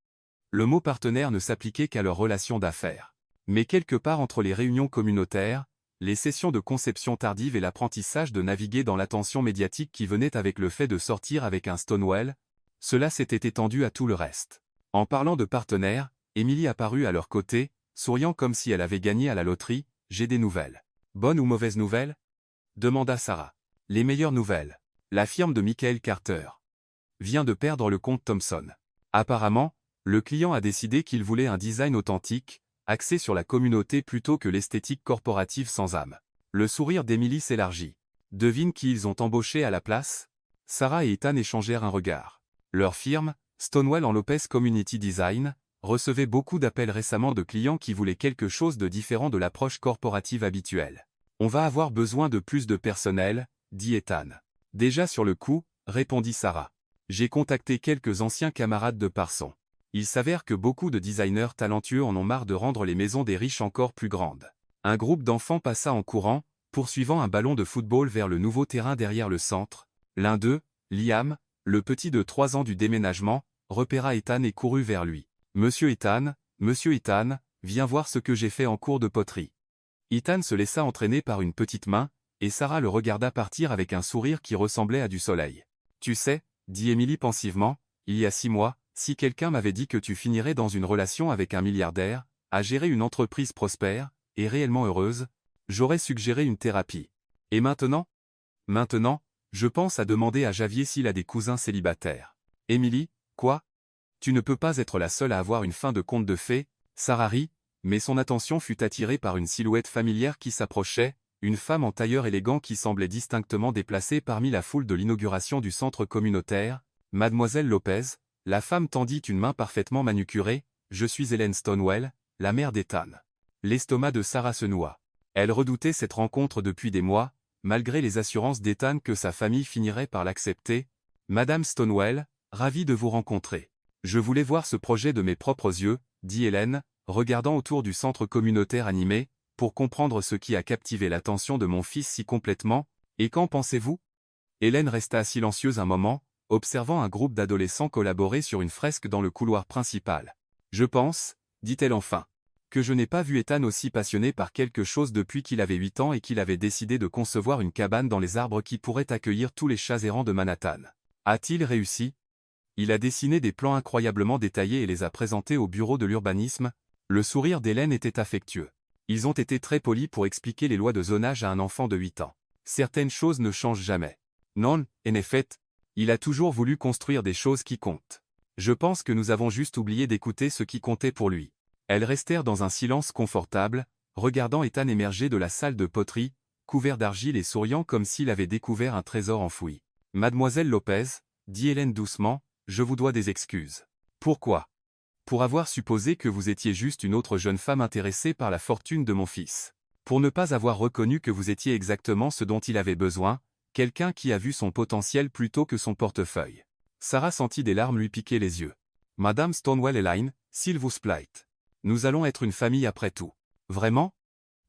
Speaker 1: Le mot partenaire ne s'appliquait qu'à leur relation d'affaires. Mais quelque part entre les réunions communautaires, les sessions de conception tardive et l'apprentissage de naviguer dans l'attention médiatique qui venait avec le fait de sortir avec un Stonewall, cela s'était étendu à tout le reste. En parlant de partenaires, Emily apparut à leur côté, souriant comme si elle avait gagné à la loterie. J'ai des nouvelles. Bonnes ou mauvaises nouvelles? Demanda Sarah. Les meilleures nouvelles. La firme de Michael Carter vient de perdre le comte Thompson. Apparemment, le client a décidé qu'il voulait un design authentique, axé sur la communauté plutôt que l'esthétique corporative sans âme. Le sourire d'Emily s'élargit. Devine qui ils ont embauché à la place? Sarah et Ethan échangèrent un regard. Leur firme, Stonewall & Lopez Community Design, recevait beaucoup d'appels récemment de clients qui voulaient quelque chose de différent de l'approche corporative habituelle. On va avoir besoin de plus de personnel, dit Ethan. Déjà sur le coup, répondit Sarah. J'ai contacté quelques anciens camarades de Parson. Il s'avère que beaucoup de designers talentueux en ont marre de rendre les maisons des riches encore plus grandes. Un groupe d'enfants passa en courant, poursuivant un ballon de football vers le nouveau terrain derrière le centre. L'un d'eux, Liam, le petit de 3 ans du déménagement, repéra Ethan et courut vers lui. Monsieur Ethan, viens voir ce que j'ai fait en cours de poterie. Ethan se laissa entraîner par une petite main, et Sarah le regarda partir avec un sourire qui ressemblait à du soleil. Tu sais, dit Emily pensivement, il y a 6 mois, si quelqu'un m'avait dit que tu finirais dans une relation avec un milliardaire, à gérer une entreprise prospère, et réellement heureuse, j'aurais suggéré une thérapie. Et maintenant? Maintenant, je pense à demander à Javier s'il a des cousins célibataires. Emily, quoi? Tu ne peux pas être la seule à avoir une fin de conte de fées. Sarah rit, mais son attention fut attirée par une silhouette familière qui s'approchait, une femme en tailleur élégant qui semblait distinctement déplacée parmi la foule de l'inauguration du centre communautaire. Mademoiselle Lopez, la femme tendit une main parfaitement manucurée. Je suis Hélène Stonewall, la mère d'Ethan. L'estomac de Sarah se noua. Elle redoutait cette rencontre depuis des mois, malgré les assurances d'Ethan que sa famille finirait par l'accepter. Madame Stonewall, ravie de vous rencontrer. Je voulais voir ce projet de mes propres yeux, dit Hélène, regardant autour du centre communautaire animé, pour comprendre ce qui a captivé l'attention de mon fils si complètement. Et qu'en pensez-vous? Hélène resta silencieuse un moment, observant un groupe d'adolescents collaborer sur une fresque dans le couloir principal. Je pense, dit-elle enfin, que je n'ai pas vu Ethan aussi passionné par quelque chose depuis qu'il avait 8 ans et qu'il avait décidé de concevoir une cabane dans les arbres qui pourrait accueillir tous les chats errants de Manhattan. A-t-il réussi? Il a dessiné des plans incroyablement détaillés et les a présentés au bureau de l'urbanisme. Le sourire d'Hélène était affectueux. Ils ont été très polis pour expliquer les lois de zonage à un enfant de 8 ans. Certaines choses ne changent jamais. Non, en effet, il a toujours voulu construire des choses qui comptent. Je pense que nous avons juste oublié d'écouter ce qui comptait pour lui. Elles restèrent dans un silence confortable, regardant Ethan émerger de la salle de poterie, couvert d'argile et souriant comme s'il avait découvert un trésor enfoui. « Mademoiselle Lopez, dit Hélène doucement, je vous dois des excuses. Pourquoi? Pour avoir supposé que vous étiez juste une autre jeune femme intéressée par la fortune de mon fils. Pour ne pas avoir reconnu que vous étiez exactement ce dont il avait besoin, quelqu'un qui a vu son potentiel plutôt que son portefeuille. » Sarah sentit des larmes lui piquer les yeux. « Madame Stonewall-Hélène, s'il vous plaît. Nous allons être une famille après tout. » « Vraiment ?»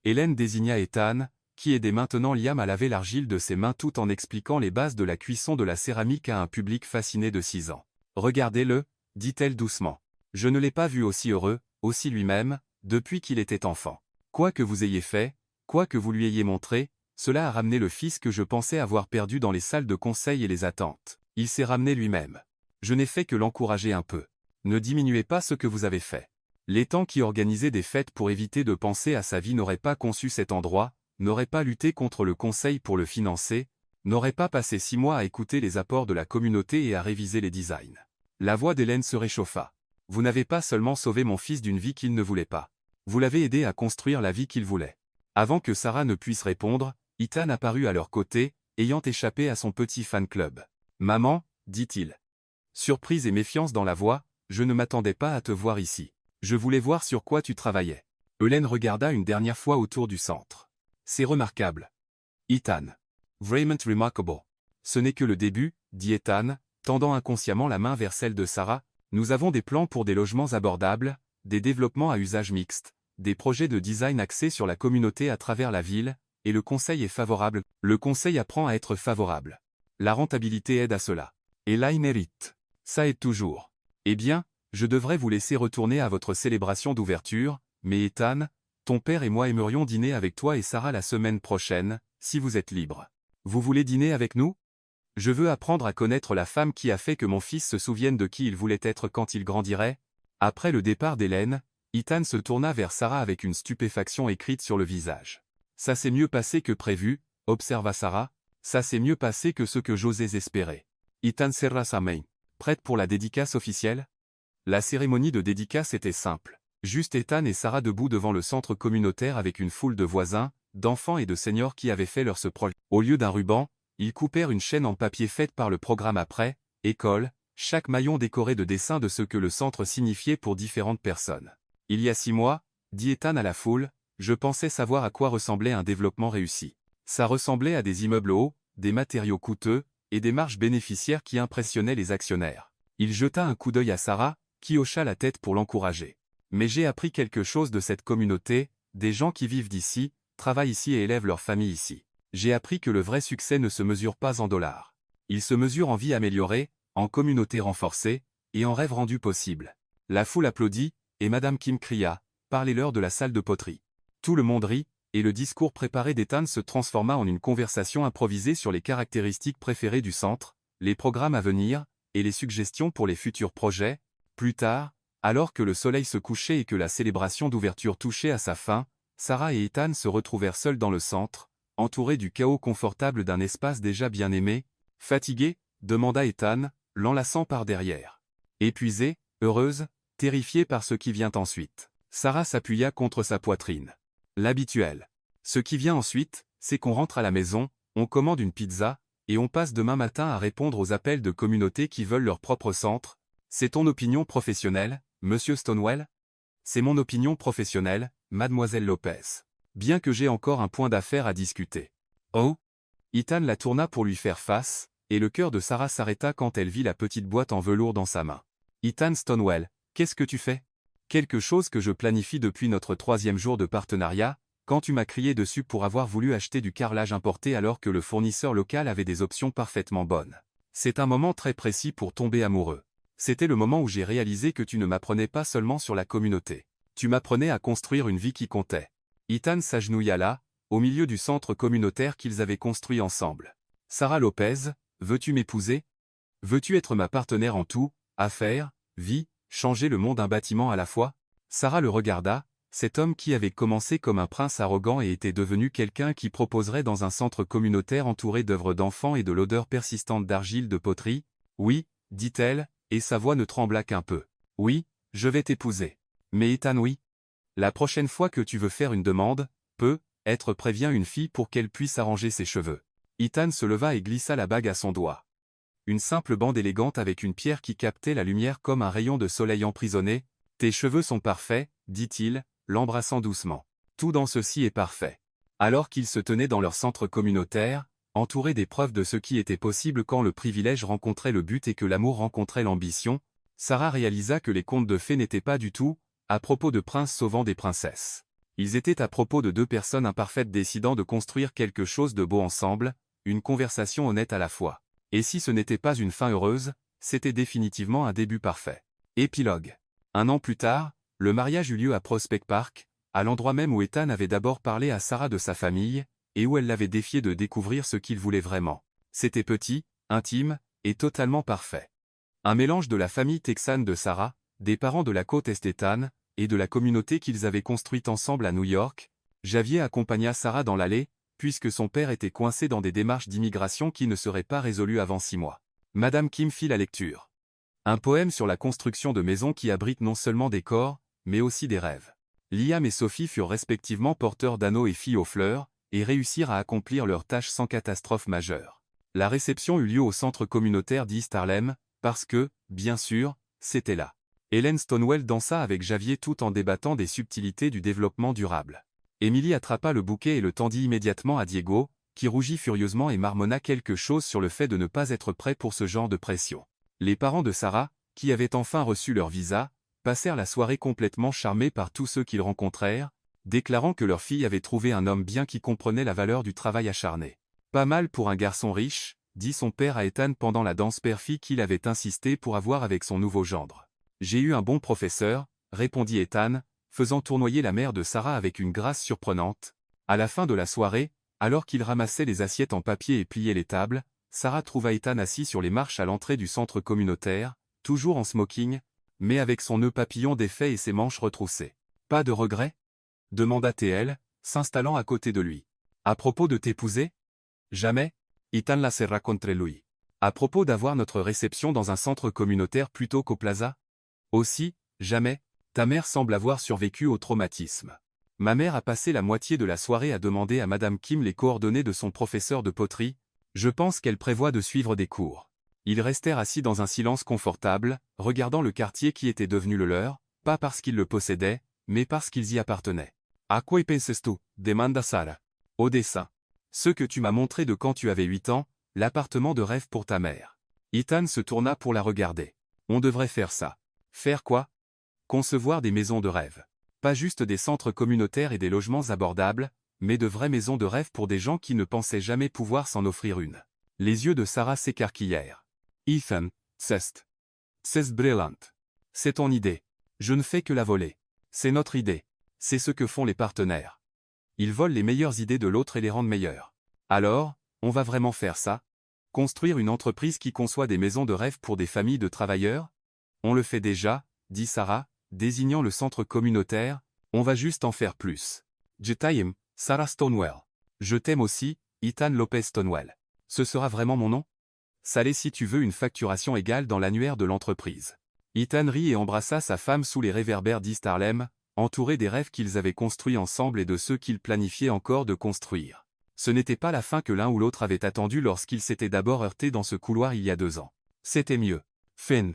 Speaker 1: Hélène désigna Ethan, qui aidait maintenant Liam à laver l'argile de ses mains tout en expliquant les bases de la cuisson de la céramique à un public fasciné de 6 ans. « Regardez-le, dit-elle doucement. Je ne l'ai pas vu aussi heureux, aussi lui-même, depuis qu'il était enfant. Quoi que vous ayez fait, quoi que vous lui ayez montré, cela a ramené le fils que je pensais avoir perdu dans les salles de conseil et les attentes. Il s'est ramené lui-même. Je n'ai fait que l'encourager un peu. Ne diminuez pas ce que vous avez fait. L'étang qui organisait des fêtes pour éviter de penser à sa vie n'aurait pas conçu cet endroit, n'aurait pas lutté contre le conseil pour le financer, n'aurait pas passé 6 mois à écouter les apports de la communauté et à réviser les designs. » La voix d'Hélène se réchauffa. « Vous n'avez pas seulement sauvé mon fils d'une vie qu'il ne voulait pas. Vous l'avez aidé à construire la vie qu'il voulait. » Avant que Sarah ne puisse répondre, Ethan apparut à leur côté, ayant échappé à son petit fan club. « Maman, dit-il. Surprise et méfiance dans la voix, je ne m'attendais pas à te voir ici. Je voulais voir sur quoi tu travaillais. » Hélène regarda une dernière fois autour du centre. « C'est remarquable. Ethan. Vraiment remarkable. Ce n'est que le début, dit Ethan, tendant inconsciemment la main vers celle de Sarah. Nous avons des plans pour des logements abordables, des développements à usage mixte, des projets de design axés sur la communauté à travers la ville, et le conseil est favorable. Le conseil apprend à être favorable. La rentabilité aide à cela. Et là il mérite. Ça aide toujours. Eh bien, je devrais vous laisser retourner à votre célébration d'ouverture, mais Ethan, ton père et moi aimerions dîner avec toi et Sarah la semaine prochaine, si vous êtes libre. Vous voulez dîner avec nous? Je veux apprendre à connaître la femme qui a fait que mon fils se souvienne de qui il voulait être quand il grandirait. » Après le départ d'Hélène, Ethan se tourna vers Sarah avec une stupéfaction écrite sur le visage. « Ça s'est mieux passé que prévu, » observa Sarah. « Ça s'est mieux passé que ce que j'osais espérer. » Ethan serra sa main. « Prête pour la dédicace officielle? » La cérémonie de dédicace était simple. Juste Ethan et Sarah debout devant le centre communautaire avec une foule de voisins, d'enfants et de seniors qui avaient fait leur ce projet. Au lieu d'un ruban, ils coupèrent une chaîne en papier faite par le programme après, école, chaque maillon décoré de dessins de ce que le centre signifiait pour différentes personnes. « Il y a 6 mois, dit Ethan à la foule, je pensais savoir à quoi ressemblait un développement réussi. Ça ressemblait à des immeubles hauts, des matériaux coûteux, et des marges bénéficiaires qui impressionnaient les actionnaires. » Il jeta un coup d'œil à Sarah, qui hocha la tête pour l'encourager. « Mais j'ai appris quelque chose de cette communauté, des gens qui vivent d'ici, travaillent ici et élèvent leur famille ici. J'ai appris que le vrai succès ne se mesure pas en dollars. Il se mesure en vie améliorée, en communauté renforcée, et en rêve rendu possible. » La foule applaudit, et Madame Kim cria, « Parlez-leur de la salle de poterie. » Tout le monde rit, et le discours préparé d'Ethan se transforma en une conversation improvisée sur les caractéristiques préférées du centre, les programmes à venir, et les suggestions pour les futurs projets. Plus tard, alors que le soleil se couchait et que la célébration d'ouverture touchait à sa fin, Sarah et Ethan se retrouvèrent seuls dans le centre, entourés du chaos confortable d'un espace déjà bien aimé. « Fatiguée ?» demanda Ethan, l'enlaçant par derrière. Épuisée, heureuse, terrifiée par ce qui vient ensuite. Sarah s'appuya contre sa poitrine. L'habituel. Ce qui vient ensuite, c'est qu'on rentre à la maison, on commande une pizza, et on passe demain matin à répondre aux appels de communautés qui veulent leur propre centre. C'est ton opinion professionnelle, Monsieur Stonewall? C'est mon opinion professionnelle, Mademoiselle Lopez. Bien que j'ai encore un point d'affaire à discuter. Oh? Ethan la tourna pour lui faire face, et le cœur de Sarah s'arrêta quand elle vit la petite boîte en velours dans sa main. Ethan Stonewall, qu'est-ce que tu fais? Quelque chose que je planifie depuis notre 3e jour de partenariat, quand tu m'as crié dessus pour avoir voulu acheter du carrelage importé alors que le fournisseur local avait des options parfaitement bonnes. C'est un moment très précis pour tomber amoureux. C'était le moment où j'ai réalisé que tu ne m'apprenais pas seulement sur la communauté. Tu m'apprenais à construire une vie qui comptait. Ethan s'agenouilla là, au milieu du centre communautaire qu'ils avaient construit ensemble. Sarah Lopez, veux-tu m'épouser? Veux-tu être ma partenaire en tout, affaires, vie, changer le monde un bâtiment à la fois? Sarah le regarda, cet homme qui avait commencé comme un prince arrogant et était devenu quelqu'un qui proposerait dans un centre communautaire entouré d'œuvres d'enfants et de l'odeur persistante d'argile de poterie. Oui, dit-elle, et sa voix ne trembla qu'un peu. Oui, je vais t'épouser. Mais Ethan oui. La prochaine fois que tu veux faire une demande, prévient une fille pour qu'elle puisse arranger ses cheveux. Ethan se leva et glissa la bague à son doigt. Une simple bande élégante avec une pierre qui captait la lumière comme un rayon de soleil emprisonné. Tes cheveux sont parfaits, dit-il, l'embrassant doucement. Tout dans ceci est parfait. Alors qu'ils se tenaient dans leur centre communautaire, entourés des preuves de ce qui était possible quand le privilège rencontrait le but et que l'amour rencontrait l'ambition, Sarah réalisa que les contes de fées n'étaient pas du tout à propos de princes sauvant des princesses. Ils étaient à propos de deux personnes imparfaites décidant de construire quelque chose de beau ensemble, une conversation honnête à la fois. Et si ce n'était pas une fin heureuse, c'était définitivement un début parfait. Épilogue. 1 an plus tard, le mariage eut lieu à Prospect Park, à l'endroit même où Ethan avait d'abord parlé à Sarah de sa famille, et où elle l'avait défié de découvrir ce qu'il voulait vraiment. C'était petit, intime, et totalement parfait. Un mélange de la famille texane de Sarah, des parents de la côte est d'Ethan, et de la communauté qu'ils avaient construite ensemble à New York. Javier accompagna Sarah dans l'allée, puisque son père était coincé dans des démarches d'immigration qui ne seraient pas résolues avant 6 mois. Madame Kim fit la lecture. Un poème sur la construction de maisons qui abritent non seulement des corps, mais aussi des rêves. Liam et Sophie furent respectivement porteurs d'anneaux et filles aux fleurs, et réussirent à accomplir leurs tâches sans catastrophe majeure. La réception eut lieu au centre communautaire d'East Harlem, parce que, bien sûr, c'était là. Hélène Stonewell dansa avec Javier tout en débattant des subtilités du développement durable. Emily attrapa le bouquet et le tendit immédiatement à Diego, qui rougit furieusement et marmonna quelque chose sur le fait de ne pas être prêt pour ce genre de pression. Les parents de Sarah, qui avaient enfin reçu leur visa, passèrent la soirée complètement charmés par tous ceux qu'ils rencontrèrent, déclarant que leur fille avait trouvé un homme bien qui comprenait la valeur du travail acharné. Pas mal pour un garçon riche, dit son père à Ethan pendant la danse père-fille qu'il avait insisté pour avoir avec son nouveau gendre. J'ai eu un bon professeur, répondit Ethan, faisant tournoyer la mère de Sarah avec une grâce surprenante. À la fin de la soirée, alors qu'il ramassait les assiettes en papier et pliait les tables, Sarah trouva Ethan assis sur les marches à l'entrée du centre communautaire, toujours en smoking, mais avec son nœud papillon défait et ses manches retroussées. Pas de regret? Demanda-t-elle, s'installant à côté de lui. À propos de t'épouser? Jamais? Ethan la serra contre lui. À propos d'avoir notre réception dans un centre communautaire plutôt qu'au plaza? Aussi, jamais, ta mère semble avoir survécu au traumatisme. Ma mère a passé la moitié de la soirée à demander à Madame Kim les coordonnées de son professeur de poterie. Je pense qu'elle prévoit de suivre des cours. Ils restèrent assis dans un silence confortable, regardant le quartier qui était devenu le leur, pas parce qu'ils le possédaient, mais parce qu'ils y appartenaient. À quoi y penses-tu? Demanda Sarah. Au dessin. Ce que tu m'as montré de quand tu avais 8 ans, l'appartement de rêve pour ta mère. Ethan se tourna pour la regarder. On devrait faire ça. Faire quoi? Concevoir des maisons de rêve. Pas juste des centres communautaires et des logements abordables, mais de vraies maisons de rêve pour des gens qui ne pensaient jamais pouvoir s'en offrir une. Les yeux de Sarah s'écarquillèrent. Ethan, c'est brillant. C'est ton idée. Je ne fais que la voler. C'est notre idée. C'est ce que font les partenaires. Ils volent les meilleures idées de l'autre et les rendent meilleures. Alors, on va vraiment faire ça? Construire une entreprise qui conçoit des maisons de rêve pour des familles de travailleurs? On le fait déjà, dit Sarah, désignant le centre communautaire, on va juste en faire plus. Je t'aime, Sarah Stonewell. Je t'aime aussi, Ethan Lopez Stonewell. Ce sera vraiment mon nom? Salé si tu veux une facturation égale dans l'annuaire de l'entreprise. Ethan rit et embrassa sa femme sous les réverbères d'East Harlem, entouré des rêves qu'ils avaient construits ensemble et de ceux qu'ils planifiaient encore de construire. Ce n'était pas la fin que l'un ou l'autre avait attendue lorsqu'ils s'étaient d'abord heurtés dans ce couloir il y a 2 ans. C'était mieux. Fin.